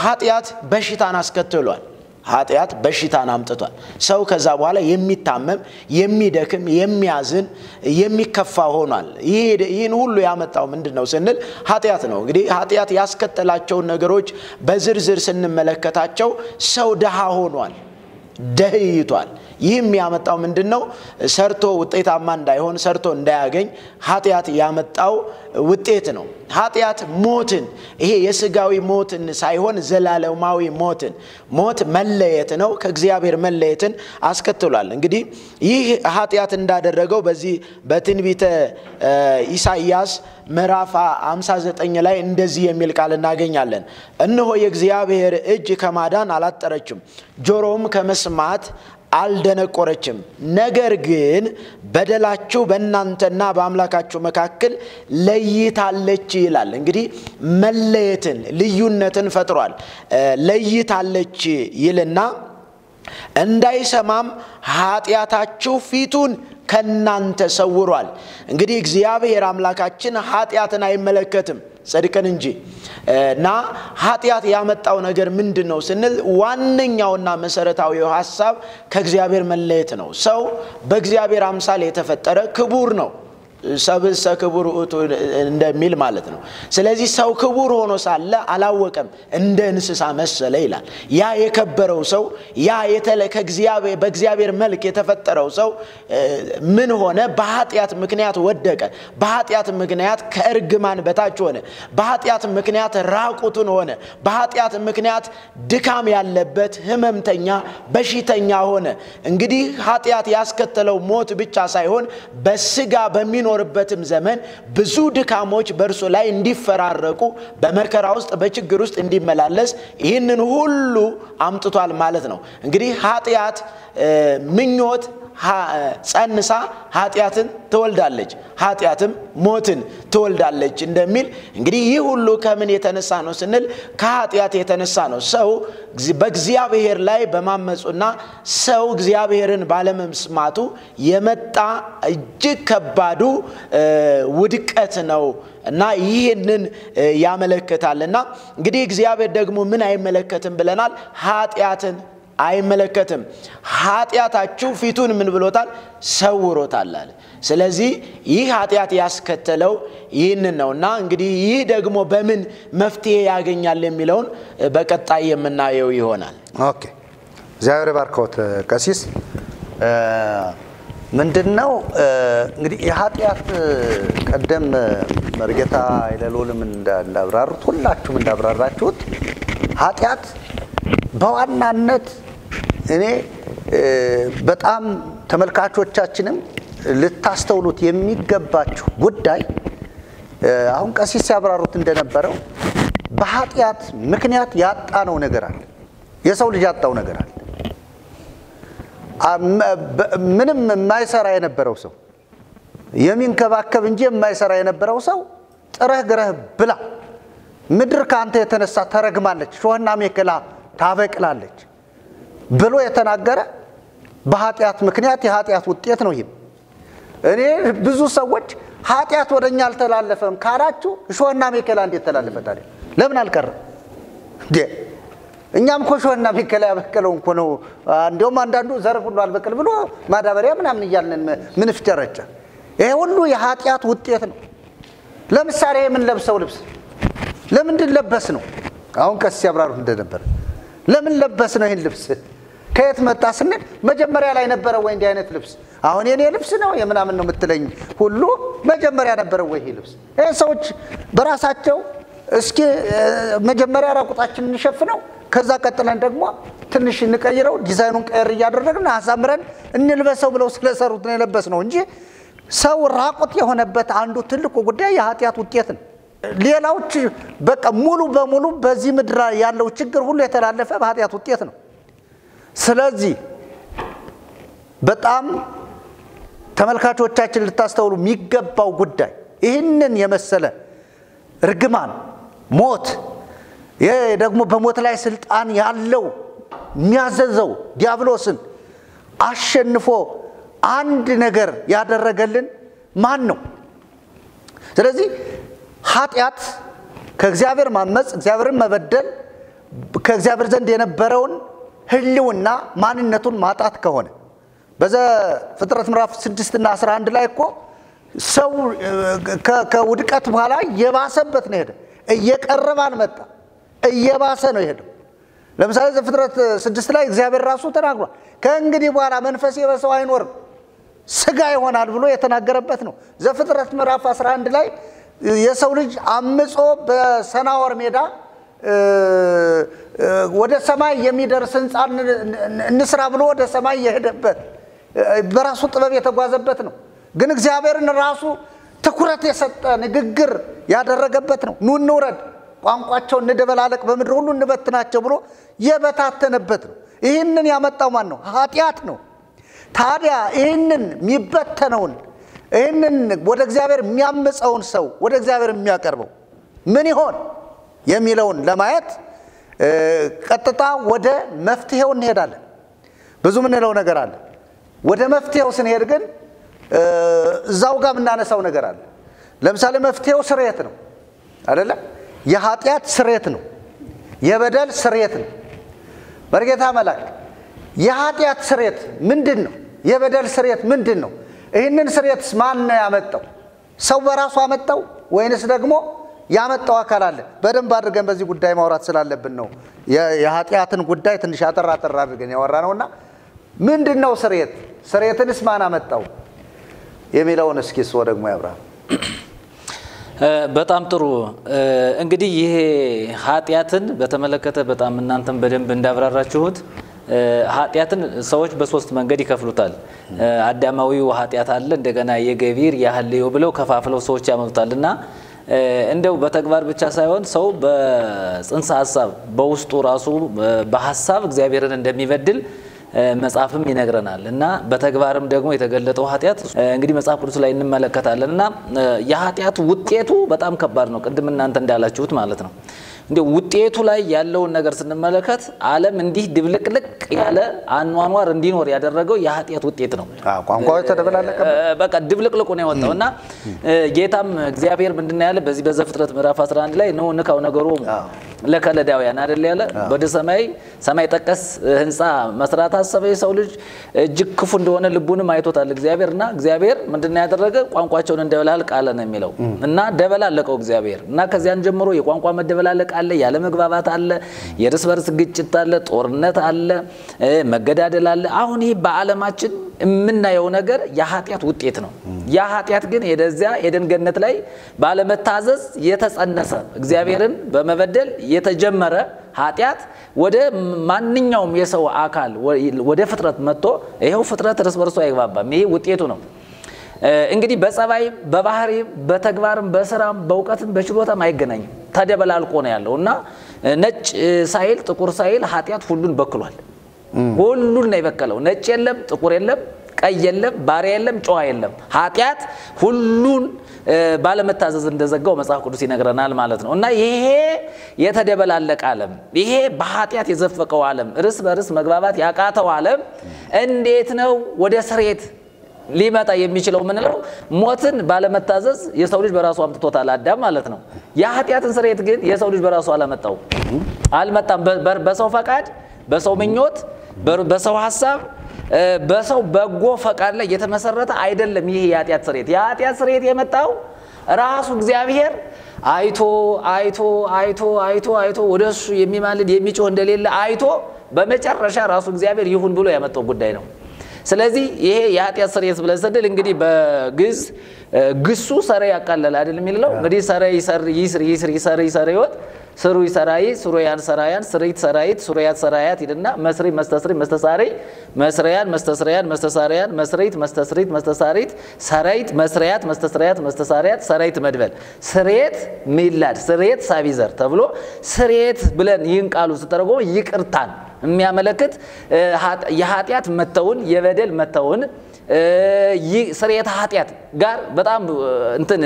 C: ኃጢአት በሽታን አስከትሏል። ኃጢአት በሽታን አምጥቷል። ሰው ከዛ በኋላ የሚታመም የሚደክም የሚያዝን የሚከፋ ሆኗል። ይህን ሁሉ ያመጣው ምንድነው ስንል ኃጢአት ነው። እንግዲህ ኃጢአት ያስከተላቸው ነገሮች በዝርዝር ስንመለከታቸው ሰው ደሃ ሆኗል፣ ደህይቷል። ይህም ያመጣው ምንድነው? ሰርቶ ውጤታማ እንዳይሆን ሰርቶ እንዳያገኝ ኃጢአት ያመጣው ውጤት ነው። ኃጢአት ሞትን ይሄ የሥጋዊ ሞትን ሳይሆን ዘላለማዊ ሞትን ሞት መለየት ነው። ከእግዚአብሔር መለየትን አስከትሏል። እንግዲህ ይህ ኃጢአት እንዳደረገው በዚህ በትንቢተ ኢሳይያስ ምዕራፍ 59 ላይ እንደዚህ የሚል ቃል እናገኛለን። እነሆ የእግዚአብሔር እጅ ከማዳን አላጠረችም፣ ጆሮም ከመስማት አልደነቆረችም። ነገር ግን በደላችሁ በእናንተና በአምላካችሁ መካከል ለይታለች ይላል። እንግዲህ መለየትን ልዩነትን ፈጥሯል። ለይታለች ይልና እንዳይሰማም ኃጢአታችሁ ፊቱን ከናንተ ሰውሯል። እንግዲህ እግዚአብሔር አምላካችን ኃጢአትን አይመለከትም። ጽድቅን እንጂ እና ኃጢአት ያመጣው ነገር ምንድነው ስንል ዋነኛውና መሰረታዊው ሐሳብ ከእግዚአብሔር መለየት ነው። ሰው በእግዚአብሔር አምሳል የተፈጠረ ክቡር ነው። ሰብእሰ ክቡር ውእቱ እንደሚል ማለት ነው። ስለዚህ ሰው ክቡር ሆኖ ሳለ አላወቀም፣ እንደ እንስሳ መሰለ ይላል። ያ የከበረው ሰው ያ በእግዚአብሔር መልክ የተፈጠረው ሰው ምን ሆነ? በኃጢአት ምክንያት ወደቀ። በኃጢአት ምክንያት ከእርግማን በታች ሆነ። በኃጢአት ምክንያት ራቁቱን ሆነ። በኃጢአት ምክንያት ድካም ያለበት ህመምተኛ በሽተኛ ሆነ። እንግዲህ ኃጢአት ያስከተለው ሞት ብቻ ሳይሆን በስጋ በሚኖርበትም ዘመን ብዙ ድካሞች በእርሱ ላይ እንዲፈራረቁ በመከራ ውስጥ በችግር ውስጥ እንዲመላለስ ይህንን ሁሉ አምጥቷል ማለት ነው። እንግዲህ ኃጢአት ምኞት ጸንሳ ኃጢአትን ትወልዳለች፣ ኃጢአትም ሞትን ትወልዳለች እንደሚል እንግዲህ ይህ ሁሉ ከምን የተነሳ ነው ስንል ከኃጢአት የተነሳ ነው። ሰው በእግዚአብሔር ላይ በማመጹና ሰው እግዚአብሔርን ባለመስማቱ የመጣ እጅግ ከባዱ ውድቀት ነው እና ይህንን ያመለክታልና እንግዲህ እግዚአብሔር ደግሞ ምን አይመለከትም ብለናል? ኃጢአትን አይመለከትም። ኃጢአታችሁ ፊቱን ምን ብሎታል? ሰውሮታል አለ። ስለዚህ ይህ ኃጢአት ያስከተለው ይህንን ነውና እንግዲህ ይህ ደግሞ በምን መፍትሄ ያገኛል የሚለውን በቀጣይ የምናየው ይሆናል።
A: ኦኬ፣ እግዚአብሔር ባርኮት ቀሲስ። ምንድነው እንግዲህ የኃጢአት ቀደም መርጌታ ይለሉልም እንዳብራሩት ሁላችሁም እንዳብራራችሁት ኃጢአት በዋናነት እኔ በጣም ተመልካቾቻችንም ልታስተውሉት የሚገባችሁ ጉዳይ አሁን ቀሲስ ያብራሩት እንደነበረው በኃጢአት ምክንያት ያጣነው ነገር አለ። የሰው ልጅ ያጣው ነገር አለ። ምንም የማይሰራ የነበረው ሰው የሚንከባከብ እንጂ የማይሰራ የነበረው ሰው ጥረህ ግረህ ብላ ምድር ካንተ የተነሳ ተረግማለች፣ ሾህና ሜከላ ታበቅላለች ብሎ የተናገረ በኃጢአት ምክንያት የኃጢአት ውጤት ነው። ይሄ እኔ ብዙ ሰዎች ኃጢአት ወደኛ አልተላለፈም ካላችሁ ሾህና ሜከላ እንዴት ተላለፈ ታዲያ? ለምን አልቀረ እንዴ? እኛም እኮ ሾህና ሜከላ ያበቀለው እንኮ ነው። እንደውም አንዳንዱ ዘር ሁሉ አልበቀል ብሎ ማዳበሪያ ምናምን እያልን ምን ፍጨረጨ። ይሄ ሁሉ የኃጢአት ውጤት ነው። ለምሳሌ ምን ለብሰው ልብስ ለምንድን ለበስ ነው? አሁን ቀሲስ ያብራሩ እንደነበር ለምን ለበስ ነው? ይሄን ልብስ ከየት መጣ ስንል መጀመሪያ ላይ ነበረ ወይ እንዲህ አይነት ልብስ? አሁን የኔ ልብስ ነው የምናምን ነው የምትለኝ ሁሉ መጀመሪያ ነበረ ወይ ይሄ ልብስ? ይሄ ሰዎች በራሳቸው እስኪ መጀመሪያ ራቁታችንን እንሸፍነው፣ ከዛ ቀጥለን ደግሞ ትንሽ እንቀይረው፣ ዲዛይኑን ቀየር እያደረግን አሳምረን እንልበሰው ብለው ስለሰሩት ነው የለበስ ነው እንጂ ሰው ራቁት የሆነበት አንዱ ትልቁ ጉዳይ የኃጢአት ውጤት ነው። ሌላዎች በቃ ሙሉ በሙሉ በዚህ ምድር ያለው ችግር ሁሉ የተላለፈ በኃጢአት ውጤት ነው። ስለዚህ በጣም ተመልካቾቻችን ልታስተውሉ የሚገባው ጉዳይ ይህንን የመሰለ ርግማን፣ ሞት፣ ይሄ ደግሞ በሞት ላይ ስልጣን ያለው የሚያዘዘው ዲያብሎስን አሸንፎ አንድ ነገር ያደረገልን ማን ነው? ስለዚህ ኃጢአት ከእግዚአብሔር ማመጽ፣ እግዚአብሔርን መበደል፣ ከእግዚአብሔር ዘንድ የነበረውን ህልውና ማንነቱን ማጣት ከሆነ በዘፍጥረት ምዕራፍ 6 እና 11 ላይ እኮ ሰው ከውድቀት በኋላ የባሰበት ነው ሄደ። እየቀረበ አልመጣ፣ እየባሰ ነው ሄደው። ለምሳሌ ዘፍጥረት 6 ላይ እግዚአብሔር ራሱ ተናግሯል። ከእንግዲህ በኋላ መንፈሴ በሰው አይኖርም ስጋ ይሆናል ብሎ የተናገረበት ነው። ዘፍጥረት ምዕራፍ 11 ላይ የሰው ልጅ አምጾ በሰናወር ሜዳ ወደ ሰማይ የሚደርስ ህንጻ እንስራ ብሎ ወደ ሰማይ የሄደበት በራሱ ጥበብ የተጓዘበት ነው። ግን እግዚአብሔርን ራሱ ትኩረት የሰጠ ንግግር ያደረገበት ነው። ኑ እንውረድ፣ ቋንቋቸውን እንደበላለቅ፣ በምድር ሁሉ እንበትናቸው ብሎ የበታተነበት ነው። ይህንን ያመጣው ማን ነው? ኃጢአት ነው። ታዲያ ይህንን የሚበተነውን ይህንን ወደ እግዚአብሔር የሚያምፀውን ሰው ወደ እግዚአብሔር የሚያቀርበው ምን ይሆን የሚለውን ለማየት ቀጥታ ወደ መፍትሄው እንሄዳለን። ብዙ ምንለው ነገር አለ። ወደ መፍትሄው ስንሄድ ግን እዛው ጋር የምናነሳው ነገር አለ። ለምሳሌ መፍትሄው ስርየት ነው አይደለ? የኃጢአት ስርየት ነው፣ የበደል ስርየት ነው። በርጌታ መልአክ የኃጢአት ስርየት ምንድን ነው? የበደል ስርየት ምንድን ነው? ይህንን ስርየትስ ማን ነው ያመጣው? ሰው በራሱ አመጣው ወይንስ ደግሞ ያመጣው አካል አለ? በደንብ አድርገን በዚህ ጉዳይ ማውራት ስላለብን ነው የኃጢአትን ጉዳይ ትንሽ አጠር አድርገን ያወራነውና ምንድነው ስርየት? ስርየትንስ ማን አመጣው የሚለውን እስኪ እሱ ደግሞ ያብራ።
B: በጣም ጥሩ። እንግዲህ ይሄ ኃጢአትን በተመለከተ በጣም እናንተም በደንብ እንዳብራራችሁት ኃጢአትን ሰዎች በሶስት መንገድ ይከፍሉታል። አዳማዊው ኃጢአት አለ፣ እንደገና የገቢር ያህልዩ ብለው ከፋፍለው ሰዎች ያመጡታልና እንደው በተግባር ብቻ ሳይሆን ሰው በጽንሰ ሐሳብ በውስጡ ራሱ በሐሳብ እግዚአብሔርን እንደሚበድል መጽሐፍም ይነግረናል እና በተግባርም ደግሞ የተገለጠው ኃጢአት እንግዲህ መጽሐፍ ቅዱስ ላይ እንመለከታለንና የኃጢአት ውጤቱ በጣም ከባድ ነው። ቅድም እናንተ እንዳላችሁት ማለት ነው። እንደ ውጤቱ ላይ ያለውን ነገር ስንመለከት ዓለም እንዲህ ድብልቅልቅ ያለ አኗኗር እንዲኖር ያደረገው የኃጢአት ውጤት ነው።
A: ቋንቋው ተደበላለቀ፣
B: በቃ ድብልቅልቁ ነው የወጣውና ጌታም እግዚአብሔር ምንድነው ያለ በዚህ በዘፍጥረት ምዕራፍ 11 ላይ ነው ንካው ነገሩ ለከለዳውያን አይደል ያለ ወደ ሰማይ ጠቀስ ህንጻ መስራት አሰበ የሰው ልጅ እጅግ ክፉ እንደሆነ ልቡንም አይቶታል እግዚአብሔርና እግዚአብሔር ምንድነው ያደረገ ቋንቋቸውን እንደበላልቅ አለ ነው የሚለው እና ደበላለቀው እግዚአብሔር እና ከዚያን ጀምሮ የቋንቋ መደበላለቅ አለ፣ ያለ መግባባት አለ፣ የርስ በርስ ግጭት አለ፣ ጦርነት አለ፣ መገዳደል አለ። አሁን ይሄ በዓለማችን የምናየው ነገር የኃጢአት ውጤት ነው። ያ ኃጢአት ግን የደዚያ ኤደን ገነት ላይ ባለመታዘዝ የተጸነሰ እግዚአብሔርን በመበደል የተጀመረ ኃጢአት ወደ ማንኛውም የሰው አካል ወደ ፍጥረት መጥቶ ይሄው ፍጥረት ርስ በርሱ አይግባባም። ይሄ ውጤቱ ነው። እንግዲህ በጸባይ በባህሪ በተግባርም በስራም በእውቀትም በችሎታም አይገናኝም። ተደበላልቆ ነው ያለውና ነጭ ሳይል ጥቁር ሳይል ኃጢአት ሁሉን በክሏል። ሁሉን ነው የበከለው። ነጭ የለም፣ ጥቁር የለም፣ ቀይ የለም፣ ባሪያ የለም፣ ጨዋ የለም። ኃጢአት ሁሉን ባለመታዘዝ እንደዘጋው መጽሐፍ ቅዱስ ይነግረናል ማለት ነው። እና ይሄ የተደበላለቀ ዓለም፣ ይሄ በኃጢአት የዘፈቀው ዓለም፣ እርስ በርስ መግባባት ያቃተው ዓለም እንዴት ነው ወደ ስርየት ሊመጣ የሚችለው? ምንለው ሞትን ባለመታዘዝ የሰው ልጅ በራሱ አምጥቶታል አዳም ማለት ነው። የኃጢአትን ስርየት ግን የሰው ልጅ በራሱ አልመጣም። በሰው ፈቃድ፣ በሰው ምኞት፣ በሰው ሐሳብ፣ በሰው በጎ ፈቃድ ላይ የተመሰረተ አይደለም። ይሄ የኃጢአት ስርየት የመጣው ራሱ እግዚአብሔር አይቶ ወደሱ የሚማልድ የሚጮህ እንደሌለ አይቶ በመጨረሻ ራሱ እግዚአብሔር ይሁን ብሎ ያመጣው ጉዳይ ነው። ስለዚህ ይሄ የኃጢአት ስርየት ብለን ስንል እንግዲህ በግዕዝ ግሱ ሰረይ ያቃለል አይደል የሚለው እንግዲህ ሰረይ ይሰር ስሩ ይሰራይ ሱሮያን ሰራያን ስሪት ሰራይት ሱሮያት ሰራያት ይልና መስሪ መስተስሪ መስተሳሪ መስሪያን መስተስሪያን መስተሳሪያን መስሪት መስተስሪት መስተሳሪት ሰራይት መስሪያት መስተስሪያት መስተሳሪያት ሰራይት መድበል ስርየት ሚላድ ስርየት ሳቢዘር ተብሎ ስርየት ብለን ይህን ቃሉ ስተረጎመ ይቅርታን የሚያመለክት የኃጢአት መተውን የበደል መተውን ስርየት ኃጢአት ጋር በጣም እንትን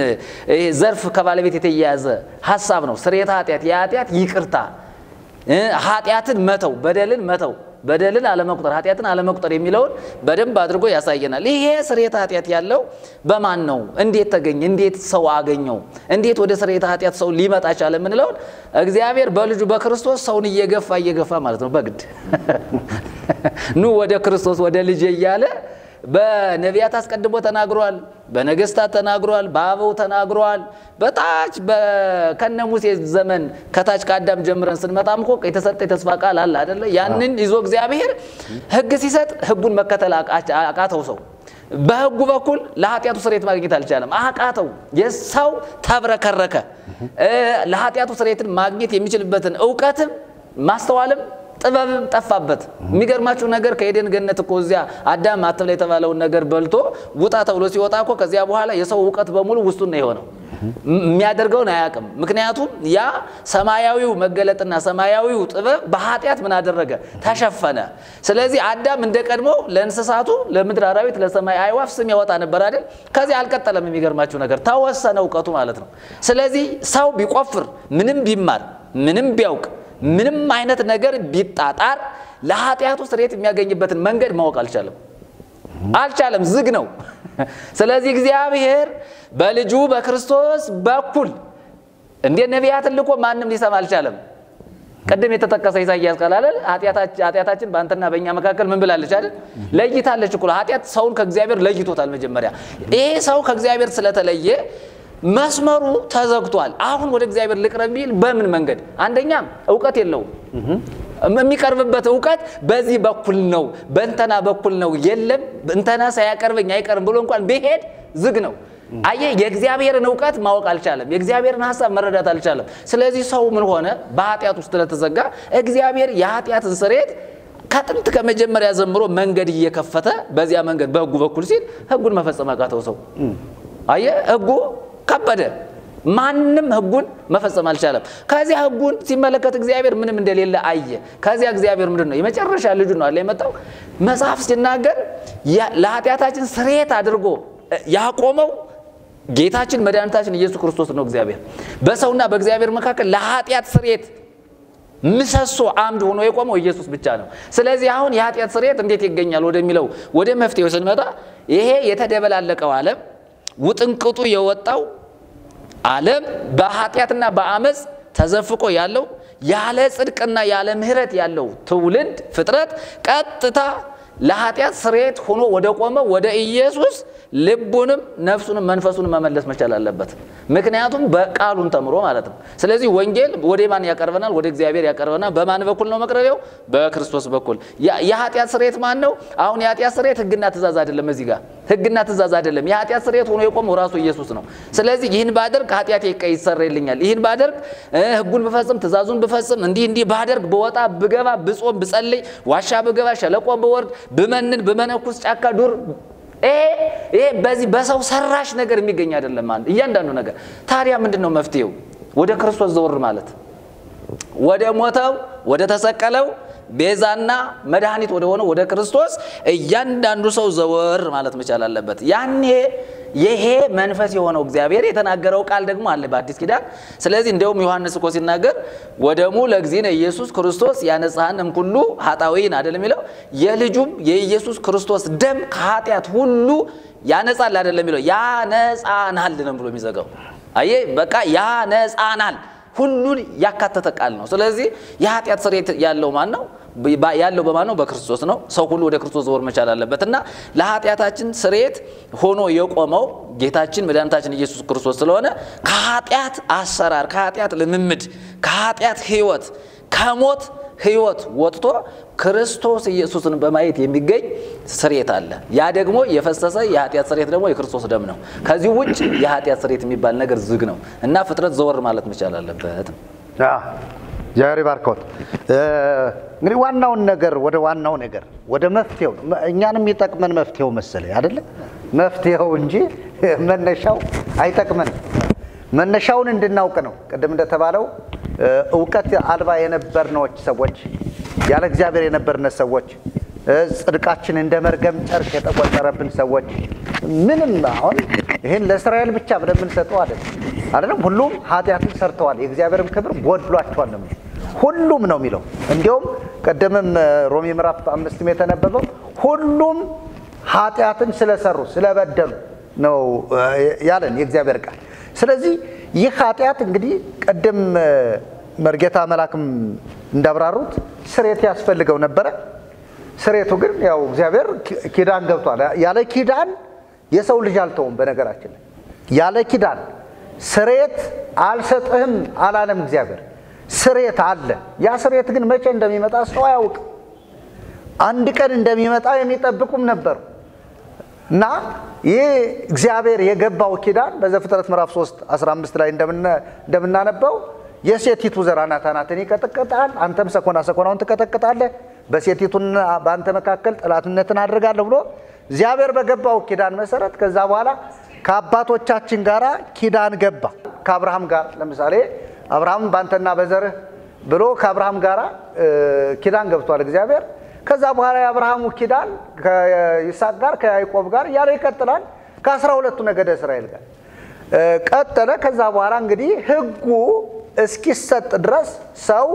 B: ዘርፍ ከባለቤት የተያያዘ ሐሳብ ነው። ስርየት ኃጢአት የኃጢአት ይቅርታ ኃጢአትን መተው በደልን አለመቁጠር ኃጢአትን አለመቁጠር የሚለውን በደንብ አድርጎ ያሳየናል። ይሄ ስርየት ኃጢአት ያለው በማን ነው? እንዴት ተገኘ? እንዴት ሰው አገኘው? እንዴት ወደ ስርየት ኃጢአት ሰው ሊመጣ ቻለ? ምንለው እግዚአብሔር በልጁ በክርስቶስ ሰውን እየገፋ ማለት ነው በግድ ኑ ወደ ክርስቶስ ወደ ልጅ እያለ በነቢያት አስቀድሞ ተናግሯል፣ በነገስታት ተናግሯል፣ በአበው ተናግሯል። በታች ከነ ሙሴ ዘመን ከታች ከአዳም ጀምረን ስንመጣም እኮ የተሰጠ የተስፋ ቃል አለ አይደለ? ያንን ይዞ እግዚአብሔር ሕግ ሲሰጥ ሕጉን መከተል አቃተው ሰው በሕጉ በኩል ለኃጢአቱ ስርየት ማግኘት አልቻለም፣ አቃተው። የሰው ተብረከረከ። ለኃጢአቱ ስርየትን ማግኘት የሚችልበትን ዕውቀትም ማስተዋልም ጥበብም ጠፋበት። የሚገርማችሁ ነገር ከኤደን ገነት እኮ እዚያ አዳም አትብላ የተባለውን ነገር በልቶ ውጣ ተብሎ ሲወጣ እኮ ከዚያ በኋላ የሰው ዕውቀት በሙሉ ውስጡን ነው የሆነው። የሚያደርገውን አያውቅም። ምክንያቱም ያ ሰማያዊው መገለጥና ሰማያዊው ጥበብ በኃጢአት ምን አደረገ? ተሸፈነ። ስለዚህ አዳም እንደቀድሞ ለእንስሳቱ፣ ለምድር አራዊት፣ ለሰማይ አዕዋፍ ስም ያወጣ ነበር አይደል? ከዚህ አልቀጠለም። የሚገርማችሁ ነገር ተወሰነ ዕውቀቱ ማለት ነው። ስለዚህ ሰው ቢቆፍር፣ ምንም ቢማር፣ ምንም ቢያውቅ፣ ምንም አይነት ነገር ቢጣጣር ለኃጢአቱ ስርየት የሚያገኝበትን መንገድ ማወቅ አልቻለም። ዝግ ነው። ስለዚህ እግዚአብሔር በልጁ በክርስቶስ በኩል እንደ ነቢያት ልኮ ማንም ሊሰማ አልቻለም። ቀደም የተጠቀሰ ኢሳይያስ ቃል አለ ኃጢአታችን በአንተና በእኛ መካከል ምን ብላለች አይደል? ለይታለች እኮ ኃጢአት ሰውን ከእግዚአብሔር ለይቶታል። መጀመሪያ ይሄ ሰው ከእግዚአብሔር ስለተለየ መስመሩ ተዘግቷል። አሁን ወደ እግዚአብሔር ልቅረብ ቢል በምን መንገድ? አንደኛ ዕውቀት የለውም። የሚቀርብበት ዕውቀት በዚህ በኩል ነው በእንተና በኩል ነው የለም እንተና ሳያቀርበኝ አይቀርም ብሎ እንኳን ቢሄድ ዝግ ነው። አየ የእግዚአብሔርን ዕውቀት ማወቅ አልቻለም። የእግዚአብሔርን ሐሳብ መረዳት አልቻለም። ስለዚህ ሰው ምን ሆነ? በኃጢአት ውስጥ ለተዘጋ እግዚአብሔር የኃጢአትን ስርየት ከጥንት ከመጀመሪያ ጀምሮ መንገድ እየከፈተ በዚያ መንገድ በሕጉ በኩል ሲል ሕጉን መፈጸም አቃተው ሰው። አየ ሕጉ ከበደ። ማንም ሕጉን መፈጸም አልቻለም። ከዚያ ሕጉን ሲመለከት እግዚአብሔር ምንም እንደሌለ አየ። ከዚያ እግዚአብሔር ምንድነው የመጨረሻ ልጁ ነው አለ የመጣው። መጽሐፍ ሲናገር ለኃጢአታችን ስርየት አድርጎ ያቆመው ጌታችን መድኃኒታችን ኢየሱስ ክርስቶስ ነው። እግዚአብሔር በሰውና በእግዚአብሔር መካከል ለኃጢአት ስርየት ምሰሶ አምድ ሆኖ የቆመው ኢየሱስ ብቻ ነው። ስለዚህ አሁን የኃጢአት ስርየት እንዴት ይገኛል ወደሚለው ወደ መፍትሄው ስንመጣ ይሄ የተደበላለቀው ዓለም ውጥንቅጡ የወጣው ዓለም በኃጢአትና በአመጽ ተዘፍቆ ያለው ያለ ጽድቅና ያለ ምህረት ያለው ትውልድ ፍጥረት ቀጥታ ለኃጢአት ስርየት ሆኖ ወደ ቆመው ወደ ኢየሱስ ልቡንም ነፍሱንም መንፈሱንም መመለስ መቻል አለበት። ምክንያቱም በቃሉን ተምሮ ማለት ነው። ስለዚህ ወንጌል ወደ ማን ያቀርበናል? ወደ እግዚአብሔር ያቀርበናል። በማን በኩል ነው መቅረቢያው? በክርስቶስ በኩል። የኃጢአት ስርየት ማን ነው? አሁን የኃጢአት ስርየት ሕግና ትእዛዝ አይደለም። እዚህ ጋር ሕግና ትእዛዝ አይደለም። የኃጢአት ስርየት ሆኖ የቆመው ራሱ ኢየሱስ ነው። ስለዚህ ይህን ባደርግ ኃጢአቴ ይሰረይልኛል፣ ይህን ባደርግ ሕጉን ብፈጽም ትእዛዙን ብፈጽም እንዲህ ባደርግ በወጣ ብገባ ብጾም ብጸልይ ዋሻ ብገባ ሸለቆ ብወርድ ብመንን ብመነኩስ ጫካ ዱር ይሄ በዚህ በሰው ሰራሽ ነገር የሚገኝ አይደለም። ማለት እያንዳንዱ ነገር ታዲያ ምንድነው መፍትሄው? ወደ ክርስቶስ ዘወር ማለት ወደ ሞተው ወደ ተሰቀለው ቤዛና መድኃኒት ወደ ሆነው ወደ ክርስቶስ እያንዳንዱ ሰው ዘወር ማለት መቻል አለበት። ያኔ ይሄ መንፈስ የሆነው እግዚአብሔር የተናገረው ቃል ደግሞ አለ በአዲስ ኪዳን። ስለዚህ እንደውም ዮሐንስ እኮ ሲናገር ወደሙ ለእግዚእነ ኢየሱስ ክርስቶስ ያነጻንም ሁሉ ኃጣውኢን አይደለም የሚለው የልጁም የኢየሱስ ክርስቶስ ደም ከኃጢአት ሁሉ ያነጻል አይደለም የሚለው ያነጻናል ነው ብሎ የሚዘጋው። አየ በቃ ያነጻናል ሁሉን ያካተተ ቃል ነው። ስለዚህ የኃጢአት ስርየት ያለው ማን ነው? ያለው በማን ነው? በክርስቶስ ነው። ሰው ሁሉ ወደ ክርስቶስ ዘወር መቻል አለበትና ለኃጢአታችን ስርየት ሆኖ የቆመው ጌታችን መድኃኒታችን ኢየሱስ ክርስቶስ ስለሆነ ከኃጢአት አሰራር ከኃጢአት ልምምድ ከኃጢአት ሕይወት ከሞት ሕይወት ወጥቶ ክርስቶስ ኢየሱስን በማየት የሚገኝ ስርየት አለ። ያ ደግሞ የፈሰሰ የኃጢአት ስርየት ደግሞ የክርስቶስ ደም ነው። ከዚህ ውጭ የኃጢአት ስርየት የሚባል ነገር ዝግ ነው እና ፍጥረት ዘወር ማለት መቻል አለበት።
A: ጃሪ ባርኮት እንግዲህ ዋናውን ነገር ወደ ዋናው ነገር ወደ መፍትሄው እኛንም ይጠቅመን መፍትሄው መሰለኝ አይደለ? መፍትሄው እንጂ መነሻው አይጠቅመንም። መነሻውን እንድናውቅ ነው። ቀደም እንደተባለው ዕውቀት አልባ የነበርነው ሰዎች ያለ እግዚአብሔር የነበርነ ሰዎች ጽድቃችን እንደ መርገም ጨርቅ የተቆጠረብን ሰዎች ምንም አሁን ይሄን ለእስራኤል ብቻ ብለን የምንሰጠው አይደለም። ሁሉም ኃጢአትን ሰርተዋል፣ የእግዚአብሔርም ክብር ጎድሏቸዋል ነው ሁሉም ነው የሚለው። እንዲያውም ቀደምም ሮሜ ምዕራፍ 5 የተነበበው ሁሉም ኃጢአትን ስለሰሩ ስለበደሉ ነው ያለን የእግዚአብሔር ቃል። ስለዚህ ይህ ኃጢአት እንግዲህ ቀደም መርጌታ መላክም እንዳብራሩት ስርየት ያስፈልገው ነበረ። ስርየቱ ግን ያው እግዚአብሔር ኪዳን ገብቷል። ያለ ኪዳን የሰው ልጅ አልተውም። በነገራችን ያለ ኪዳን ስርየት አልሰጥህም አላለም እግዚአብሔር። ስርየት አለ። ያ ስርየት ግን መቼ እንደሚመጣ ሰው አያውቅም። አንድ ቀን እንደሚመጣ የሚጠብቁም ነበሩ እና ይህ እግዚአብሔር የገባው ኪዳን በዘፍጥረት ምዕራፍ 3:15 ላይ እንደምናነበው የሴቲቱ ዘር አናትን ይቀጠቅጣል፣ አንተም ሰኮናውን ትቀጠቅጣለህ፣ በሴቲቱና በአንተ መካከል ጠላትነትን አድርጋለሁ ብሎ እግዚአብሔር በገባው ኪዳን መሰረት ከዛ በኋላ ከአባቶቻችን ጋር ኪዳን ገባ። ከአብርሃም ጋር ለምሳሌ አብርሃም ባንተና በዘርህ ብሎ ከአብርሃም ጋር ኪዳን ገብቷል እግዚአብሔር። ከዛ በኋላ የአብርሃሙ ኪዳን ከይስሐቅ ጋር ከያዕቆብ ጋር ያለ ይቀጥላል። ከ12ቱ ነገደ እስራኤል ጋር ቀጠለ። ከዛ በኋላ እንግዲህ ሕጉ እስኪሰጥ ድረስ ሰው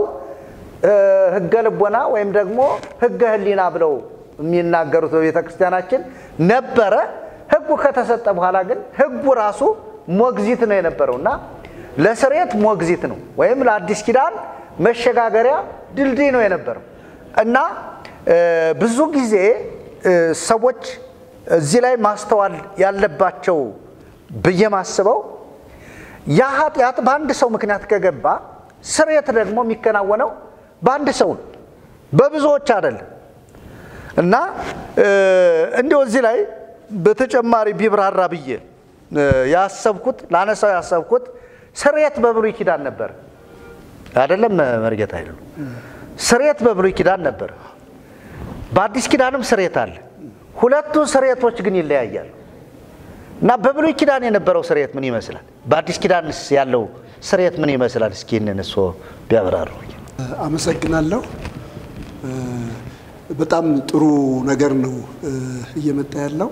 A: ሕገ ልቦና ወይም ደግሞ ሕገ ሕሊና ብለው የሚናገሩት በቤተ ክርስቲያናችን ነበረ። ሕጉ ከተሰጠ በኋላ ግን ሕጉ ራሱ ሞግዚት ነው የነበረውና ለስርየት ሞግዚት ነው ወይም ለአዲስ ኪዳን መሸጋገሪያ ድልድይ ነው የነበረው እና ብዙ ጊዜ ሰዎች እዚህ ላይ ማስተዋል ያለባቸው በየማስበው ያ ኃጢአት በአንድ ሰው ምክንያት ከገባ ስርየት ደግሞ የሚከናወነው በአንድ ሰው በብዙዎች አይደለም እና እንደው እዚህ ላይ በተጨማሪ ቢብራራ ብዬ ያሰብኩት ላነሳው ያሰብኩት ስርየት በብሉይ ኪዳን ነበር አይደለም መርጌታ አይደለም ስርየት በብሉይ ኪዳን ነበር በአዲስ ኪዳንም ስርየት አለ ሁለቱ ስርየቶች ግን ይለያያሉ እና በብሉይ ኪዳን የነበረው ስርየት ምን ይመስላል በአዲስ ኪዳንስ ያለው ስርየት ምን ይመስላል እስኪ እነሱ ቢያብራሩ
D: አመሰግናለሁ በጣም ጥሩ ነገር ነው እየመጣ ያለው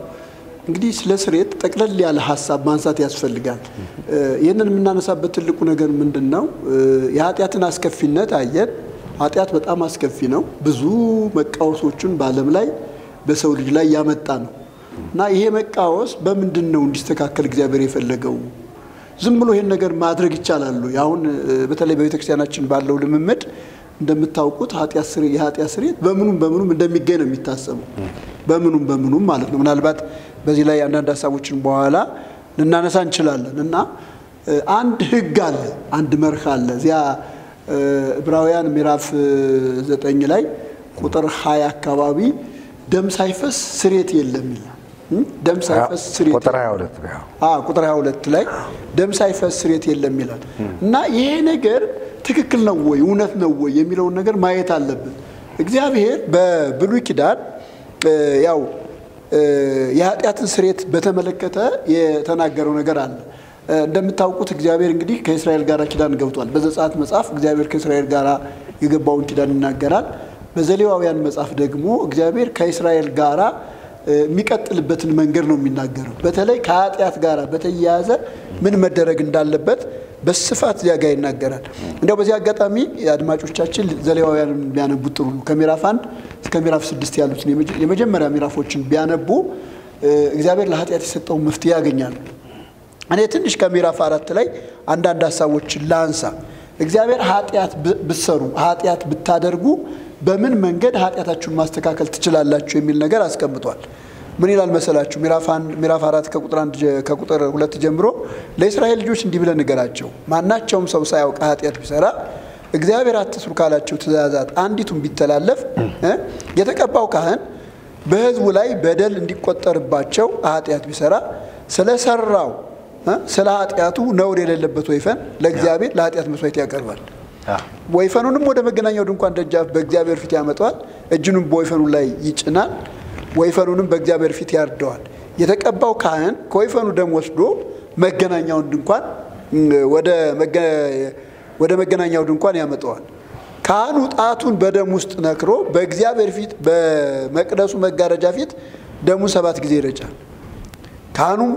D: እንግዲህ ስለ ስርየት ጠቅለል ያለ ሐሳብ ማንሳት ያስፈልጋል ይሄንን የምናነሳበት ትልቁ ነገር ምንድነው የኃጢአትን አስከፊነት አየን ኃጢአት በጣም አስከፊ ነው ብዙ መቃወሶችን በአለም ላይ በሰው ልጅ ላይ ያመጣ ነው እና ይሄ መቃወስ በምንድነው እንዲስተካከል እግዚአብሔር የፈለገው ዝም ብሎ ይሄን ነገር ማድረግ ይቻላል ያሁን በተለይ በቤተክርስቲያናችን ባለው ልምምድ እንደምታውቁት የኃጢአት ስርየት በምኑም እንደሚገኝ ነው የሚታሰበው በምኑም ማለት ነው ምናልባት በዚህ ላይ አንዳንድ ሐሳቦችን በኋላ ልናነሳ እንችላለን እና አንድ ህግ አለ አንድ መርህ አለ እዚያ ዕብራውያን ምዕራፍ 9 ላይ ቁጥር 20 አካባቢ ደም ሳይፈስ ስርየት የለም ይላል ደም ሳይፈስ ስርየት
A: ቁጥር 22
D: ቁጥር 22 ላይ ደም ሳይፈስ ስርየት የለም ይላል እና ይሄ ነገር ትክክል ነው ወይ እውነት ነው ወይ የሚለው ነገር ማየት አለብን እግዚአብሔር በብሉይ ኪዳን ያው የኃጢአትን ስርየት በተመለከተ የተናገረው ነገር አለ እንደምታውቁት እግዚአብሔር እንግዲህ ከእስራኤል ጋር ኪዳን ገብቷል በዘጸአት መጽሐፍ እግዚአብሔር ከእስራኤል ጋር የገባውን ኪዳን ይናገራል በዘሌዋውያን መጽሐፍ ደግሞ እግዚአብሔር ከእስራኤል ጋር የሚቀጥልበትን መንገድ ነው የሚናገረው በተለይ ከኃጢአት ጋር በተያያዘ ምን መደረግ እንዳለበት በስፋት ዚያጋ ይናገራል እንደው በዚህ አጋጣሚ አድማጮቻችን ዘሌዋውያንን ቢያነቡ ጥሩ ነው ከምዕራፍ 1 እስከ ምዕራፍ 6 ያሉትን የመጀመሪያ ምዕራፎችን ቢያነቡ እግዚአብሔር ለኃጢአት የሰጠው መፍትሄ ያገኛሉ እኔ ትንሽ ከምዕራፍ 4 ላይ አንዳንድ ሐሳቦችን ላንሳ እግዚአብሔር ኃጢአት ብትሰሩ ኃጢአት ብታደርጉ በምን መንገድ ኃጢአታችሁን ማስተካከል ትችላላችሁ የሚል ነገር አስቀምጧል ምን ይላል መሰላችሁ ምዕራፍ 4 ከቁጥር 2 ጀምሮ ለእስራኤል ልጆች እንዲህ ብለን ንገራቸው ማናቸውም ሰው ሳያውቅ ኃጢአት ቢሰራ እግዚአብሔር አትስሩ ካላቸው ትእዛዛት አንዲቱን ቢተላለፍ የተቀባው ካህን በሕዝቡ ላይ በደል እንዲቆጠርባቸው ኃጢአት ቢሰራ ስለሰራው ስለ ኃጢአቱ ነውር የሌለበት ወይፈን ለእግዚአብሔር ለኃጢአት መስዋዕት ያቀርባል ወይፈኑንም ወደ መገናኛው ድንኳን ደጃፍ በእግዚአብሔር ፊት ያመጣዋል እጁንም በወይፈኑ ላይ ይጭናል ወይፈኑንም በእግዚአብሔር ፊት ያርደዋል የተቀባው ካህን ከወይፈኑ ደም ወስዶ መገናኛውን ድንኳን ወደ መገናኛው ድንኳን ያመጣዋል ካህኑ ጣቱን በደም ውስጥ ነክሮ በእግዚአብሔር ፊት በመቅደሱ መጋረጃ ፊት ደሙን 7 ጊዜ ይረጫል ካህኑም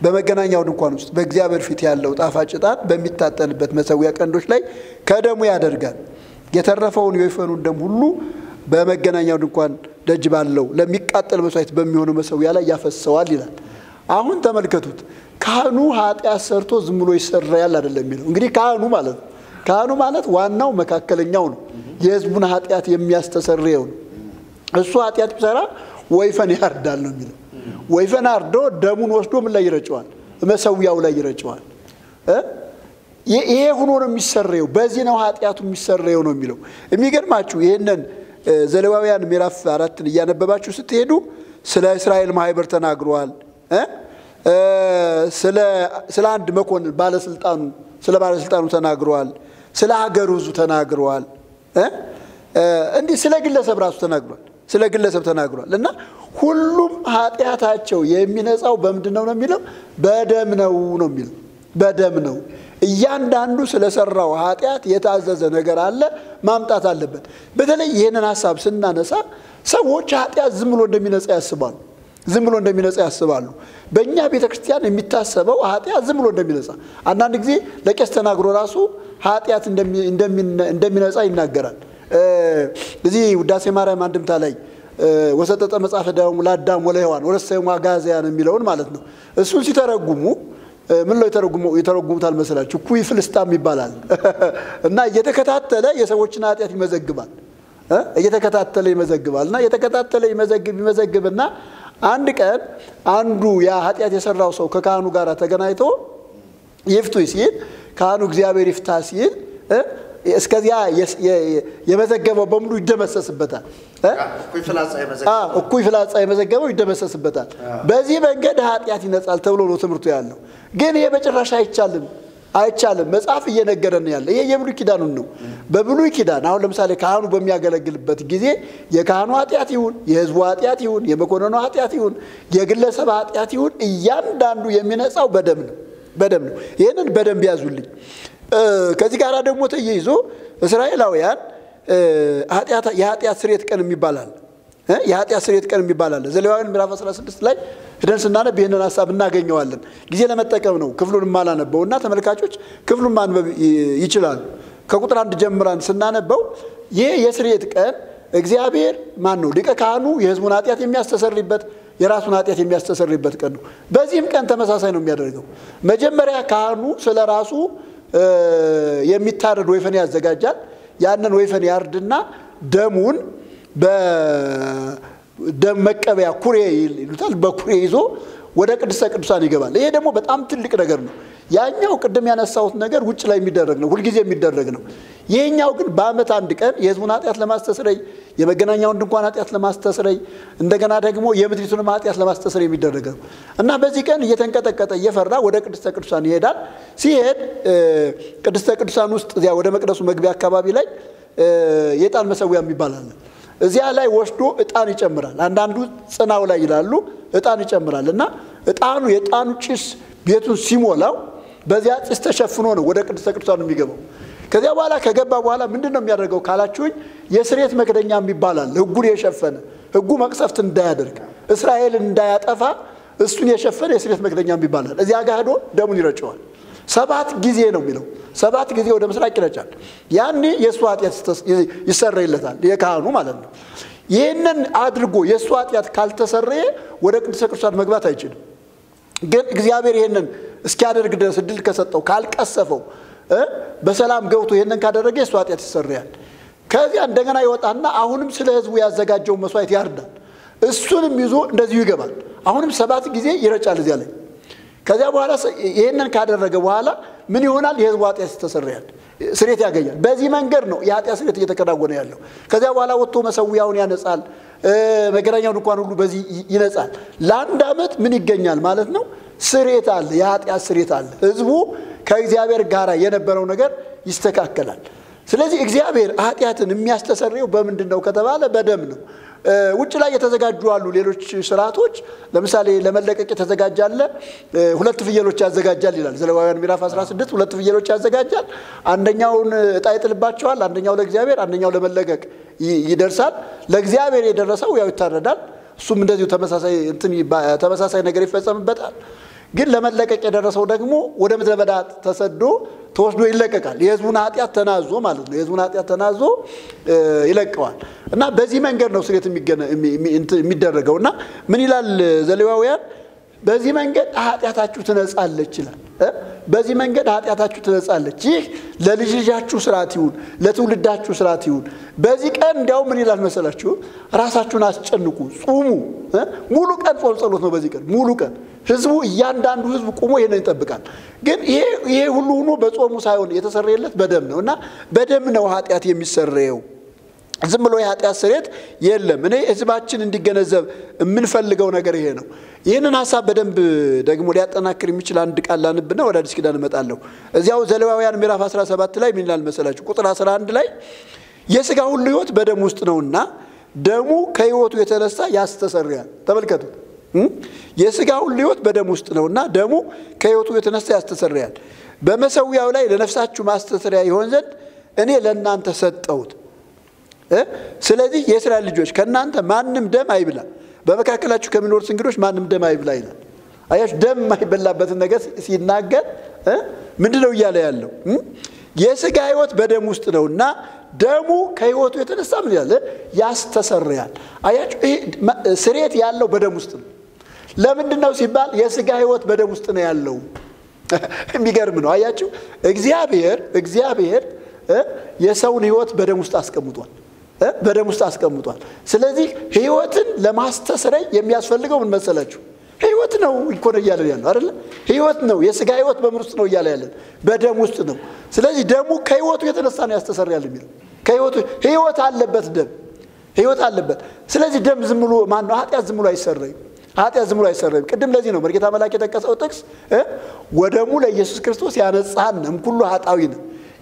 D: በመገናኛው ድንኳን ውስጥ በእግዚአብሔር ፊት ያለው ጣፋጭ ዕጣን በሚታጠንበት መሠዊያ ቀንዶች ላይ ከደሙ ያደርጋል የተረፈውን የወይፈኑን ደም ሁሉ በመገናኛው ድንኳን ደጅ ባለው ለሚቃጠል መስዋዕት በሚሆነው መሠዊያ ላይ ያፈሰዋል ይላል አሁን ተመልከቱት ካህኑ ኃጢአት ሰርቶ ዝም ብሎ ይሰራያል አይደለም የሚለው እንግዲህ ካህኑ ማለት ዋናው መካከለኛው ነው የሕዝቡን ኃጢአት የሚያስተሰርየው ነው እሱ ኃጢአት ቢሰራ ወይፈን ያርዳል ነው የሚለው ወይፈን አርዶ ደሙን ወስዶ ምን ላይ ይረጨዋል መሠዊያው ላይ ይረጨዋል ይሄ ሆኖ ነው የሚሰረየው በዚህ ነው ኃጢአቱ የሚሰረየው ነው የሚለው የሚገርማችሁ ይሄንን ዘሌዋውያን ምዕራፍ 4 እያነበባችሁ ስትሄዱ ስለ እስራኤል ማህበር ተናግሯል ስለ አንድ መኮንን ባለስልጣኑ ተናግሯል ስለ ሀገሩ ሕዝብ ተናግሯል እንዲህ ስለ ግለሰብ ራሱ ተናግሯል እና ሁሉም ኃጢአታቸው የሚነጻው በምንድነው ነው የሚለው በደም ነው የሚለው በደም ነው እያንዳንዱ ስለሰራው ኃጢአት የታዘዘ ነገር አለ ማምጣት አለበት በተለይ ይሄንን ሐሳብ ስናነሳ ሰዎች ኃጢአት ዝም ብሎ እንደሚነጻ ያስባሉ በእኛ ቤተክርስቲያን የሚታሰበው ኃጢአት ዝም ብሎ እንደሚነጻ አንዳንድ ጊዜ ለቄስ ተናግሮ ራሱ ኃጢአት እንደሚነጻ ይናገራል እዚህ ውዳሴ ማርያም አንድምታ ላይ ወሰጠጠ መጽሐፈ ዳዊት ለአዳም ወለሔዋን ወለሰሙ አጋዝያን የሚለውን ማለት ነው እሱን ሲተረጉሙ ምን ነው የተረጉሙታል መሰላችሁ? ኩይ ፍልስጣም ይባላል እና እየተከታተለ የሰዎችን ኃጢአት ይመዘግባል እየተከታተለ ይመዘግባልና የተከታተለ ይመዘግብና አንድ ቀን አንዱ ያ ኃጢአት የሰራው ሰው ከካህኑ ጋር ተገናኝቶ ይፍቱ ሲል ካህኑ እግዚአብሔር ይፍታ ሲል እስከዚያ የመዘገበው በሙሉ ይደመሰስበታል እኩይ ፍላጻ የመዘገበው ይደመሰስበታል በዚህ መንገድ ኃጢአት ይነጻል ተብሎ ነው ትምህርቱ ያለው ግን ይሄ በጭራሽ አይቻልም መጽሐፍ እየነገረን ያለ ይሄ የብሉይ ኪዳኑን ነው በብሉይ ኪዳን አሁን ለምሳሌ ካህኑ በሚያገለግልበት ጊዜ የካህኑ ኃጢአት ይሁን የሕዝቡ ኃጢአት ይሁን የመኮንኑ ኃጢአት ይሁን የግለሰብ ኃጢአት ይሁን እያንዳንዱ የሚነጻው በደም ነው ይሄንን በደም ያዙልኝ ከዚህ ጋር ደግሞ ተይዞ እስራኤላውያን የኃጢአት ስርየት ቀን የሚባላል የኃጢአት ስርየት ቀን የሚባላል ዘሌዋውያን ምዕራፍ 16 ላይ ሄደን ስናነብ ይሄንን ሐሳብ እናገኘዋለን ጊዜ ለመጠቀም ነው ክፍሉን ማላነበውና ተመልካቾች ክፍሉን ማንበብ ይችላሉ ከቁጥር 1 ጀምረን ስናነበው ይሄ የስርየት ቀን እግዚአብሔር ማን ነው ሊቀ ካህኑ የሕዝቡን ኃጢአት የሚያስተሰርይበት የራሱን ኃጢአት የሚያስተሰርይበት ቀን ነው በዚህም ቀን ተመሳሳይ ነው የሚያደርገው መጀመሪያ ካህኑ ስለራሱ የሚታረድ ወይፈን ያዘጋጃል ያንን ወይፈን ያርድና ደሙን በደም መቀበያ ኩሬ ይሉታል በኩሬ ይዞ ወደ ቅድስተ ቅዱሳን ይገባል ይሄ ደግሞ በጣም ትልቅ ነገር ነው ያኛው ቅድም ያነሳሁት ነገር ውጭ ላይ የሚደረግ ነው ሁሉ ጊዜ የሚደረግ ነው ይሄኛው ግን በአመት አንድ ቀን የሕዝቡን ኃጢአት ለማስተስረይ የመገናኛውን ድንኳን ኃጢአት ለማስተስረይ እንደገና ደግሞ የምድሪቱን ኃጢአት ለማስተስረይ የሚደረግ ነው እና በዚህ ቀን እየተንቀጠቀጠ እየፈራ ወደ ቅድስተ ቅዱሳን ይሄዳል ሲሄድ ቅድስተ ቅዱሳን ውስጥ እዚያ ወደ መቅደሱ መግቢያ አካባቢ ላይ የዕጣን መሰዊያ የሚባል እዚያ ላይ ወስዶ ዕጣን ይጨምራል አንዳንዱ ጽናው ላይ ይላሉ ዕጣን ይጨምራልና የዕጣኑ ጭስ ቤቱን ሲሞላው በዚያ ጭስ ተሸፍኖ ነው ወደ ቅድስተ ቅዱሳን የሚገባው ከዚያ በኋላ ከገባ በኋላ ምንድነው የሚያደርገው ካላችሁኝ የስርየት መክደኛ የሚባላል ህጉን የሸፈነ ህጉ መቅሰፍት እንዳያደርግ እስራኤልን እንዳያጠፋ እሱን የሸፈነ የስርየት መክደኛ የሚባላል እዚያ ጋር ሄዶ ደሙን ይረጨዋል 7 ጊዜ ነው የሚለው 7 ጊዜ ወደ ምስራቅ ይረጫል ያኔ የሱ ኃጢአት ይሰረይለታል የካህኑ ማለት ነው ይሄንን አድርጎ የሱ ኃጢአት ካልተሰረየ ወደ ቅድስተ ቅዱሳን መግባት አይችልም ግን እግዚአብሔር ይሄንን እስኪያደርግ ድረስ እድል ከሰጠው ካልቀሰፈው በሰላም ገብቶ ይሄንን ካደረገ የሱ ኃጢአት ይሰረያል ከዚያ እንደገና ይወጣና አሁንም ስለ ሕዝቡ ያዘጋጀው መስዋዕት ያርዳል እሱንም ይዞ እንደዚሁ ይገባል አሁንም 7 ጊዜ ይረጫል እዚያ ላይ ከዚያ በኋላ ይሄንን ካደረገ በኋላ ምን ይሆናል የሕዝቡ ኃጢአት ይተሰረያል ስርየት ያገኛል በዚህ መንገድ ነው የኃጢአት ስርየት እየተከናወነ ያለው ከዚያ በኋላ ወጥቶ መሰዊያውን ያነጻል መገናኛውን እንኳን ሁሉ በዚህ ይነጻል ለአንድ አመት ምን ይገኛል ማለት ነው ስርየት አለ የኃጢአት ስርየት አለ ሕዝቡ ከእግዚአብሔር ጋር የነበረው ነገር ይስተካከላል ስለዚህ እግዚአብሔር ኃጢአትን የሚያስተሰርየው በምንድነው ከተባለ በደም ነው ውጭ ላይ የተዘጋጁ አሉ ሌሎች ስርዓቶች ለምሳሌ ለመለቀቅ የተዘጋጃለ 2 ፍየሎች ያዘጋጃል ይላል ዘሌዋውያን ምዕራፍ 16 2 ፍየሎች ያዘጋጃል አንደኛውን ዕጣ ይጥልባቸዋል አንደኛው ለእግዚአብሔር አንደኛው ለመለቀቅ ይደርሳል ለእግዚአብሔር የደረሰው ያው ይታረዳል እሱም እንደዚሁ ተመሳሳይ ነገር ይፈጸምበታል ግን ለመለቀቅ የደረሰው ደግሞ ወደ ምድረ በዳ ተወስዶ ይለቀቃል የሕዝቡን ኃጢአት ተናዞ ማለት ነው የሕዝቡን ኃጢአት ተናዞ ይለቀዋል እና በዚህ መንገድ ነው ስርየት የሚደረገውና ምን ይላል ዘሌዋውያን በዚህ መንገድ ኃጢአታችሁ ትነጻለች ይላል በዚህ መንገድ ኃጢአታችሁ ትነጻለች ይህ ለልጅ ልጃችሁ ሥርዓት ይሁን ለትውልዳችሁ ሥርዓት ይሁን በዚህ ቀን እንዲያው ምን ይላል መሰላችሁ ራሳችሁን አስጨንቁ ጾሙ ሙሉ ቀን ጾም ጸሎት ነው በዚህ ቀን ሙሉ ቀን ሕዝቡ እያንዳንዱ ሕዝብ ቆሞ ይሄንን ይጠብቃል ግን ይሄ ሁሉ ሆኖ በጾሙ ሳይሆን የተሰረየለት በደም ነውና በደም ነው ኃጢአት የሚሰረየው ዝም ብሎ የኃጢአት ስርየት የለም እኔ ሕዝባችን እንዲገነዘብ የምንፈልገው ነገር ይሄ ነው ይሄንን ሐሳብ በደንብ ደግሞ ሊያጠናክር የሚችል አንድ ቃል ላንብና ወደ አዲስ ኪዳን እመጣለሁ እዚያው ዘሌዋውያን ምዕራፍ 17 ላይ ምን ይላል መሰላችሁ ቁጥር 11 ላይ የሥጋ ሁሉ ሕይወት በደም ውስጥ ነውና ደሙ ከሕይወቱ የተነሳ ያስተሰርያል ተመልከቱ የሥጋ ሁሉ ሕይወት በደም ውስጥ ነውና ደሙ ከሕይወቱ የተነሳ ያስተሰርያል በመሰዊያው ላይ ለነፍሳችሁ ማስተሰሪያ ይሆን ዘንድ እኔ ለእናንተ ሰጠሁት ስለዚህ የእስራኤል ልጆች ከእናንተ ማንም ደም አይብላ በመካከላችሁ ከሚኖሩት እንግዶች ማንም ደም አይብላ ይላል አያችሁ ደም የማይበላበትን ነገር ሲናገር ምንድነው እያለ ያለው የሥጋ ሕይወት በደም ውስጥ ነውና ደሙ ከሕይወቱ የተነሳ ምን ያለ ያስተሰርያል አያችሁ ስርየት ያለው በደም ውስጥ ነው ለምንድነው ሲባል የሥጋ ሕይወት በደም ውስጥ ነው ያለው የሚገርም ነው። አያችሁ እግዚአብሔር የሰውን ህይወት በደም ውስጥ አስቀምጧል። በደም ውስጥ አስቀምጧል። ስለዚህ ህይወትን ለማስተስረይ የሚያስፈልገው ምን መሰላችሁ? ህይወት ነው እኮ ነው እያለ ያለው አይደል? ህይወት ነው። የሥጋ ህይወት በምን ውስጥ ነው እያለ ያለን? በደም ውስጥ ነው። ስለዚህ ደሙ ከህይወቱ የተነሳ ነው ያስተሰርያል የሚለው። ከህይወቱ ህይወት አለበት ደም ህይወት አለበት። ስለዚህ ደም ዝም ብሎ ማን ነው ኃጢአት ዝም ብሎ አይሰረይም። ኃጢአት ዝም ብሎ አይሰረይም። ቅድም ለዚህ ነው መርጌታ መላክ የጠቀሰው ጥቅስ ወደሙ ለኢየሱስ ክርስቶስ ያነጻን እምኩሉ ኃጣዊን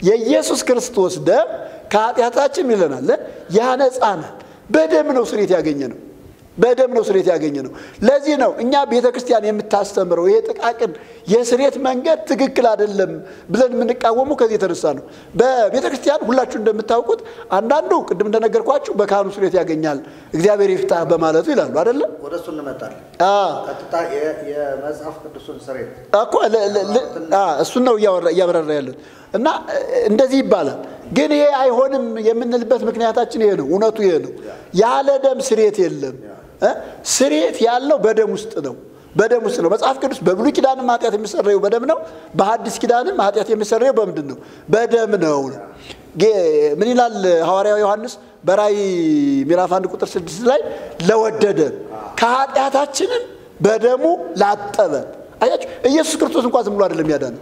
D: የኢየሱስ ክርስቶስ ደም ከኃጢአታችን ይለናል ያነጻናል። በደም ነው ስሬት ያገኘ ነው። በደም ነው ስሬት ያገኘ ነው። ለዚህ ነው እኛ ቤተክርስቲያን የምታስተምረው ይሄ ጥቃቅን የስሬት መንገድ ትክክል አይደለም ብለን የምንቃወመው ከዚህ የተነሳ ነው። በቤተክርስቲያን ሁላችሁ እንደምታውቁት አንዳንዱ ቅድም እንደነገርኳችሁ በካህኑ ስሬት ያገኛል እግዚአብሔር ይፍታህ በማለቱ ይላሉ አይደል?
A: ወደሱ እንመጣለን። ቀጥታ የመጽሐፍ ቅዱስን ስሬት
D: እኮ እሱ ነው እያበረራ ያለው እና እንደዚህ ይባላል። ግን ይሄ አይሆንም የምንልበት ምክንያታችን ይሄ ነው። እውነቱ ይሄ ነው። ያለ ደም ስሬት የለም። ስሬት ያለው በደም ውስጥ ነው። በደም ውስጥ ነው። መጽሐፍ ቅዱስ በብሉይ ኪዳንም ኃጢአት የሚሰረየው በደም ነው። በሐዲስ ኪዳንም ኃጢአት የሚሰረየው በምንድን ነው? በደም ነው። ምን ይላል ሐዋርያው ዮሐንስ በራእይ ምዕራፍ 1 ቁጥር 6 ላይ ለወደደ ከኃጢአታችንም በደሙ ላጠበ። አያችሁ ኢየሱስ ክርስቶስ እንኳን ዝም ብሎ አይደለም ያዳነው።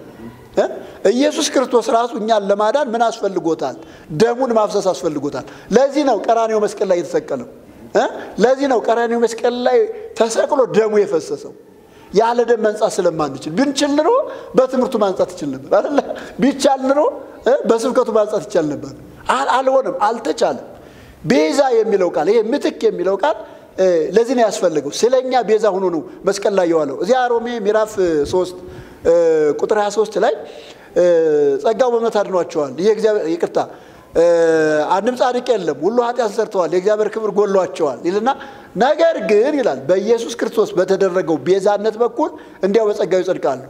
D: ኢየሱስ ክርስቶስ ራሱ እኛን ለማዳን ምን አስፈልጎታል? ደሙን ማፍሰስ አስፈልጎታል። ለዚህ ነው ቀራንዮ መስቀል ላይ የተሰቀለው። ለዚህ ነው ቀራንዮ መስቀል ላይ ተሰቅሎ ደሙ የፈሰሰው። ያለ ደም መንጻት ስለማንችል ብንችል ኑሮ በትምህርቱ ማንጻት ይችል ነበር አይደል? ቢቻል ኑሮ በስብከቱ ማንጻት ይችል ነበር። አልሆነም፣ አልተቻለም። ቤዛ የሚለው ቃል ይሄ ምትክ የሚለው ቃል ለዚህ ነው ያስፈልገው። ስለኛ ቤዛ ሆኖ ነው መስቀል ላይ የዋለው። እዚያ ሮሜ ምዕራፍ 3 ቁጥር 23 ላይ ጸጋው በእምነት አድኗቸዋል። የእግዚአብሔር ይቅርታ አንድም ጻድቅ የለም ሁሉ ኃጢአት ሰርተዋል የእግዚአብሔር ክብር ጎሏቸዋል ይልና ነገር ግን ይላል በኢየሱስ ክርስቶስ በተደረገው ቤዛነት በኩል እንዲያው በጸጋው ይጸድቃሉ።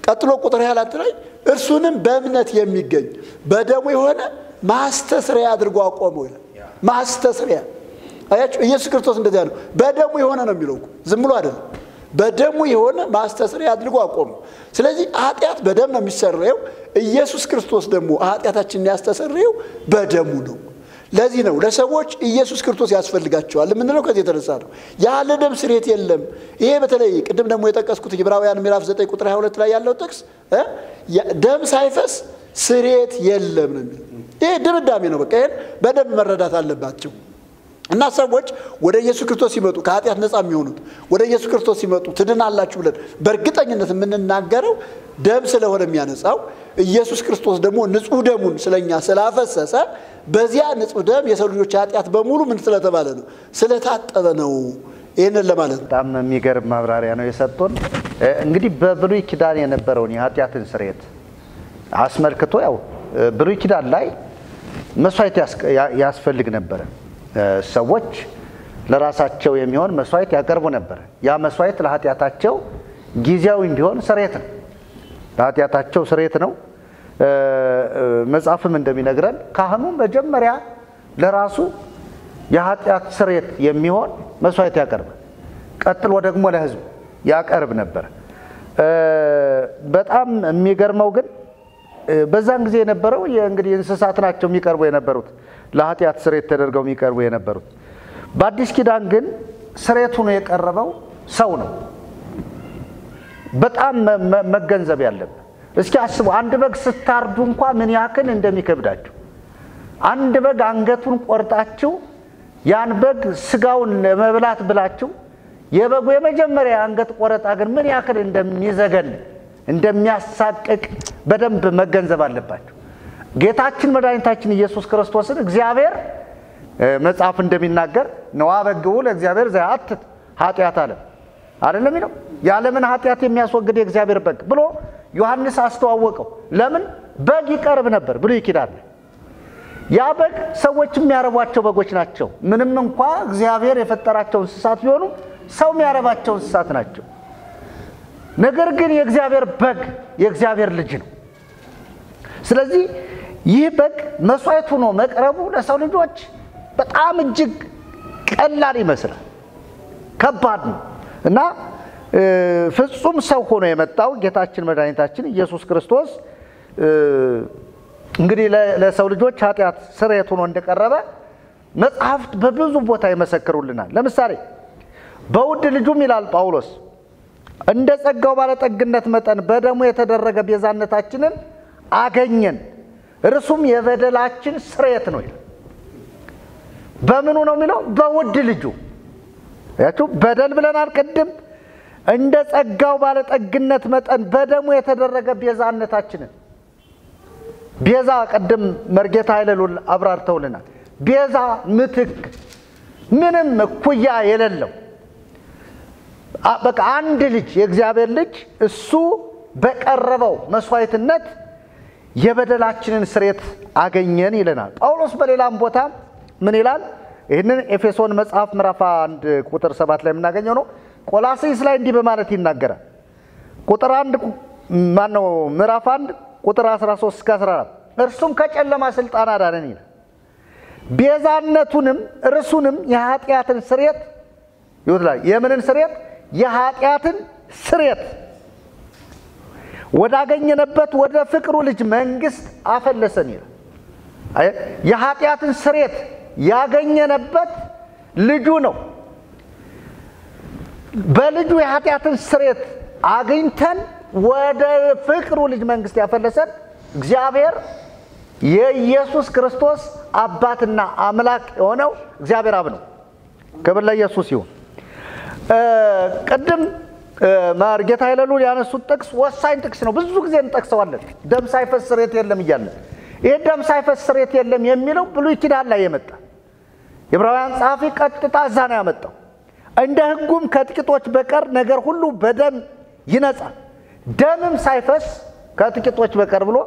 D: ቀጥሎ ቁጥር 24 ላይ እርሱንም በእምነት የሚገኝ በደሙ የሆነ ማስተስሪያ አድርጎ አቆመው ይላል። ማስተስሪያ አያችሁ ኢየሱስ ክርስቶስ እንደዚያ ነው። በደሙ የሆነ ነው የሚለው ዝም ብሎ አይደለም። በደሙ የሆነ ማስተስሪያ አድርጎ አቆመው። ስለዚህ ኃጢአት በደም ነው የሚሰረየው። ኢየሱስ ክርስቶስ ደግሞ ኃጢአታችንን ያስተሰረየው በደሙ ነው። ለዚህ ነው ለሰዎች ኢየሱስ ክርስቶስ ያስፈልጋቸዋል የምንለው ከዚህ የተነሳ ነው። ያለ ደም ስሬት የለም። ይሄ በተለይ ቅድም ደግሞ የጠቀስኩት ዕብራውያን ምዕራፍ 9 ቁጥር 22 ላይ ያለው ጥቅስ ደም ሳይፈስ ስሬት የለም ነው የሚለው። ይሄ ድምዳሜ ነው። በቃ ይሄን በደንብ መረዳት አለባቸው። እና ሰዎች ወደ ኢየሱስ ክርስቶስ ሲመጡ ከኃጢአት ነፃ የሚሆኑት ወደ ኢየሱስ ክርስቶስ ሲመጡ ትድናላችሁ ብለን በእርግጠኝነት የምንናገረው ደም ስለሆነ የሚያነጻው ኢየሱስ ክርስቶስ ደግሞ ንጹህ ደሙን ስለኛ ስላፈሰሰ በዚያ ንጹህ ደም የሰው ልጆች ኃጢአት በሙሉ ምን ስለተባለ ነው? ስለታጠበ ነው። ይሄንን ለማለት
A: በጣም የሚገርም ማብራሪያ ነው የሰጡን። እንግዲህ በብሉይ ኪዳን የነበረውን የኃጢአትን ስርየት አስመልክቶ ያው ብሉይ ኪዳን ላይ መስዋዕት ያስፈልግ ነበር። ሰዎች ለራሳቸው የሚሆን መስዋዕት ያቀርቡ ነበር። ያ መስዋዕት ለኃጢአታቸው ጊዜያዊ ቢሆን ስርየት ነው። ለኃጢአታቸው ስርየት ነው። መጽሐፍም እንደሚነግረን ካህኑ መጀመሪያ ለራሱ የኃጢአት ስርየት የሚሆን መስዋዕት ያቀርብ፣ ቀጥሎ ደግሞ ለሕዝብ ያቀርብ ነበር። በጣም የሚገርመው ግን በዛን ጊዜ የነበረው እንግዲህ እንስሳት ናቸው የሚቀርቡ የነበሩት ለኃጢአት ስርየት ተደርገው የሚቀርቡ የነበሩት። በአዲስ ኪዳን ግን ስርየት ሆኖ የቀረበው ሰው ነው። በጣም መገንዘብ ያለብን እስኪ አስቡ። አንድ በግ ስታርዱ እንኳን ምን ያክል እንደሚከብዳችሁ። አንድ በግ አንገቱን ቆርጣችሁ ያን በግ ስጋውን ለመብላት ብላችሁ የበጉ የመጀመሪያ አንገት ቆረጣ ግን ምን ያክል እንደሚዘገን እንደሚያሳቅቅ በደንብ መገንዘብ አለባችሁ። ጌታችን መድኃኒታችን ኢየሱስ ክርስቶስን እግዚአብሔር መጽሐፍ እንደሚናገር ነዋ በግው ለእግዚአብሔር ዘያትት ኃጢአት አለ አይደለም ይለው ያለምን ኃጢአት የሚያስወግድ የእግዚአብሔር በግ ብሎ ዮሐንስ አስተዋወቀው። ለምን በግ ይቀርብ ነበር ብሉይ ኪዳን። ያ በግ ሰዎች የሚያረቧቸው በጎች ናቸው። ምንም እንኳን እግዚአብሔር የፈጠራቸው እንስሳት ቢሆኑ ሰው የሚያረባቸው እንስሳት ናቸው። ነገር ግን የእግዚአብሔር በግ የእግዚአብሔር ልጅ ነው። ስለዚህ ይህ በግ መስዋዕት ሆኖ መቅረቡ ለሰው ልጆች በጣም እጅግ ቀላል ይመስላል፣ ከባድ ነው እና ፍጹም ሰው ሆኖ የመጣው ጌታችን መድኃኒታችን ኢየሱስ ክርስቶስ እንግዲህ ለሰው ልጆች ኃጢአት ስርየት ሆኖ እንደቀረበ መጽሐፍት በብዙ ቦታ ይመሰክሩልናል። ለምሳሌ በውድ ልጁም ይላል ጳውሎስ እንደ ጸጋው ባለጠግነት መጠን በደሙ የተደረገ ቤዛነታችንን አገኘን፣ እርሱም የበደላችን ስርየት ነው ይላል። በምኑ ነው የሚለው? በውድ ልጁ። ያችሁ በደል ብለናል ቅድም። እንደ ጸጋው ባለጠግነት መጠን በደሙ የተደረገ ቤዛነታችንን ቤዛ ቅድም መርጌታ ኃይለሉል አብራርተውልናል። ቤዛ ምትክ ምንም እኩያ የሌለው በቃ አንድ ልጅ የእግዚአብሔር ልጅ እሱ በቀረበው መስዋዕትነት የበደላችንን ስርየት አገኘን ይለናል ጳውሎስ። በሌላም ቦታ ምን ይላል? ይህንን ኤፌሶን መጽሐፍ ምዕራፍ 1 ቁጥር 7 ላይ የምናገኘው ነው። ቆላስይስ ላይ እንዲህ በማለት ይናገራል። ቁጥር 1 ማነው ምዕራፍ 1 ቁጥር 13 እስከ 14 እርሱም ከጨለማ ስልጣን አዳነን ይላል። ቤዛነቱንም እርሱንም የኃጢአትን ስርየት ይወስላል። የምንን ስርየት? የኃጢአትን ስርየት ወዳገኘነበት ወደ ፍቅሩ ልጅ መንግስት አፈለሰን ይላል። የኃጢአትን ስርየት ያገኘነበት ልጁ ነው። በልጁ የኃጢአትን ስርየት አግኝተን ወደ ፍቅሩ ልጅ መንግስት ያፈለሰን እግዚአብሔር የኢየሱስ ክርስቶስ አባትና አምላክ የሆነው እግዚአብሔር አብ ነው። ክብር ለኢየሱስ ይሁን። ቅድም መርጌታ ኃይለሉል ያነሱት ጥቅስ ወሳኝ ጥቅስ ነው። ብዙ ጊዜ እንጠቅሰዋለን። ደም ሳይፈስ ስርየት የለም እያለን ይሄ ደም ሳይፈስ ስርየት የለም የሚለው ብሉይ ኪዳን ላይ የመጣ የዕብራውያን ጸሐፊ ቀጥታ እዛ ነው ያመጣው። እንደ ሕጉም ከጥቂቶች በቀር ነገር ሁሉ በደም ይነጻል፣ ደምም ሳይፈስ ከጥቂቶች በቀር ብሎ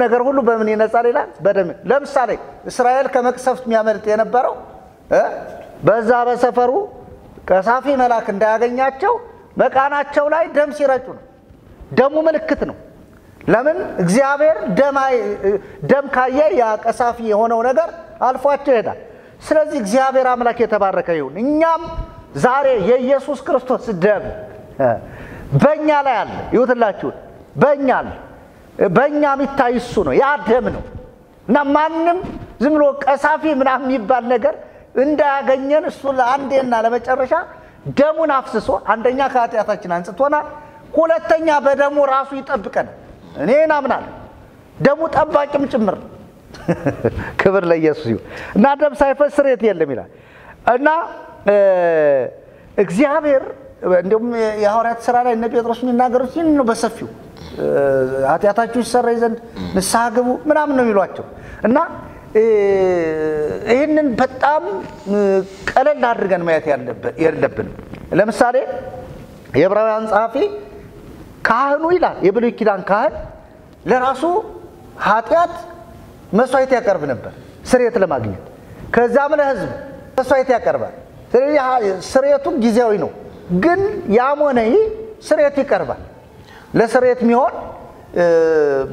A: ነገር ሁሉ በምን ይነጻል ይላል? በደም። ለምሳሌ እስራኤል ከመቅሰፍት የሚያመልጥ የነበረው በዛ በሰፈሩ ቀሳፊ መልአክ እንዳያገኛቸው መቃናቸው ላይ ደም ሲረጩ ነው። ደሙ ምልክት ነው። ለምን? እግዚአብሔር ደም ካየ ያ ቀሳፊ የሆነው ነገር አልፏቸው ይሄዳል። ስለዚህ እግዚአብሔር አምላክ የተባረከ ይሁን። እኛም ዛሬ የኢየሱስ ክርስቶስ ደም በእኛ ላይ አለ። ይውትላችሁ በእኛ አለ። በእኛ የሚታይ እሱ ነው። ያ ደም ነው እና ማንም ዝም ብሎ ቀሳፊ ምናምን የሚባል ነገር እንዳያገኘን እሱ ለአንዴና ለመጨረሻ ደሙን አፍስሶ አንደኛ ከኃጢአታችን አንጽቶናል፣ ሁለተኛ በደሙ ራሱ ይጠብቀናል። እኔ እናምናለሁ ደሙ ጠባቂም ጭምር። ክብር ለኢየሱስ ይሁን እና ደም ሳይፈስ ስርየት የለም ይላል እና እግዚአብሔር እንደውም የሐዋርያት ሥራ ላይ እነ ጴጥሮስ የሚናገሩት ይህን ነው በሰፊው ኃጢአታችሁ ይሰረይ ዘንድ ንስሐ ግቡ ምናምን ነው የሚሏቸው እና ይህንን በጣም ቀለል አድርገን ማየት የለብንም። ለምሳሌ የዕብራውያን ጸሐፊ ካህኑ ይላል የብሉይ ኪዳን ካህን ለራሱ ኃጢአት መስዋዕት ያቀርብ ነበር ስርየት ለማግኘት። ከዛም ለሕዝብ መስዋዕት ያቀርባል። ስለዚህ ስርየቱ ጊዜያዊ ነው፣ ግን ያም ሆነ ይህ ስርየት ይቀርባል። ለስርየት የሚሆን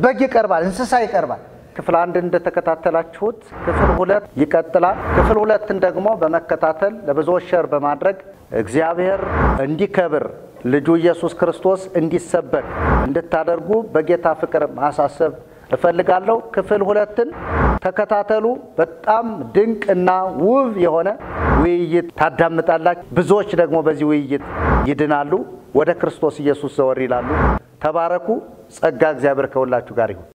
A: በግ ይቀርባል፣ እንስሳ ይቀርባል። ክፍል 1 እንደተከታተላችሁት ክፍል 2 ይቀጥላል። ክፍል 2ን ደግሞ በመከታተል ለብዙዎች ሼር በማድረግ እግዚአብሔር እንዲከብር ልጁ ኢየሱስ ክርስቶስ እንዲሰበክ እንድታደርጉ በጌታ ፍቅር ማሳሰብ እፈልጋለሁ። ክፍል 2ን ተከታተሉ። በጣም ድንቅና ውብ የሆነ ውይይት ታዳምጣላችሁ። ብዙዎች ደግሞ በዚህ ውይይት ይድናሉ፣ ወደ ክርስቶስ ኢየሱስ ዘወር ይላሉ። ተባረኩ። ጸጋ እግዚአብሔር ከሁላችሁ ጋር ይሁን።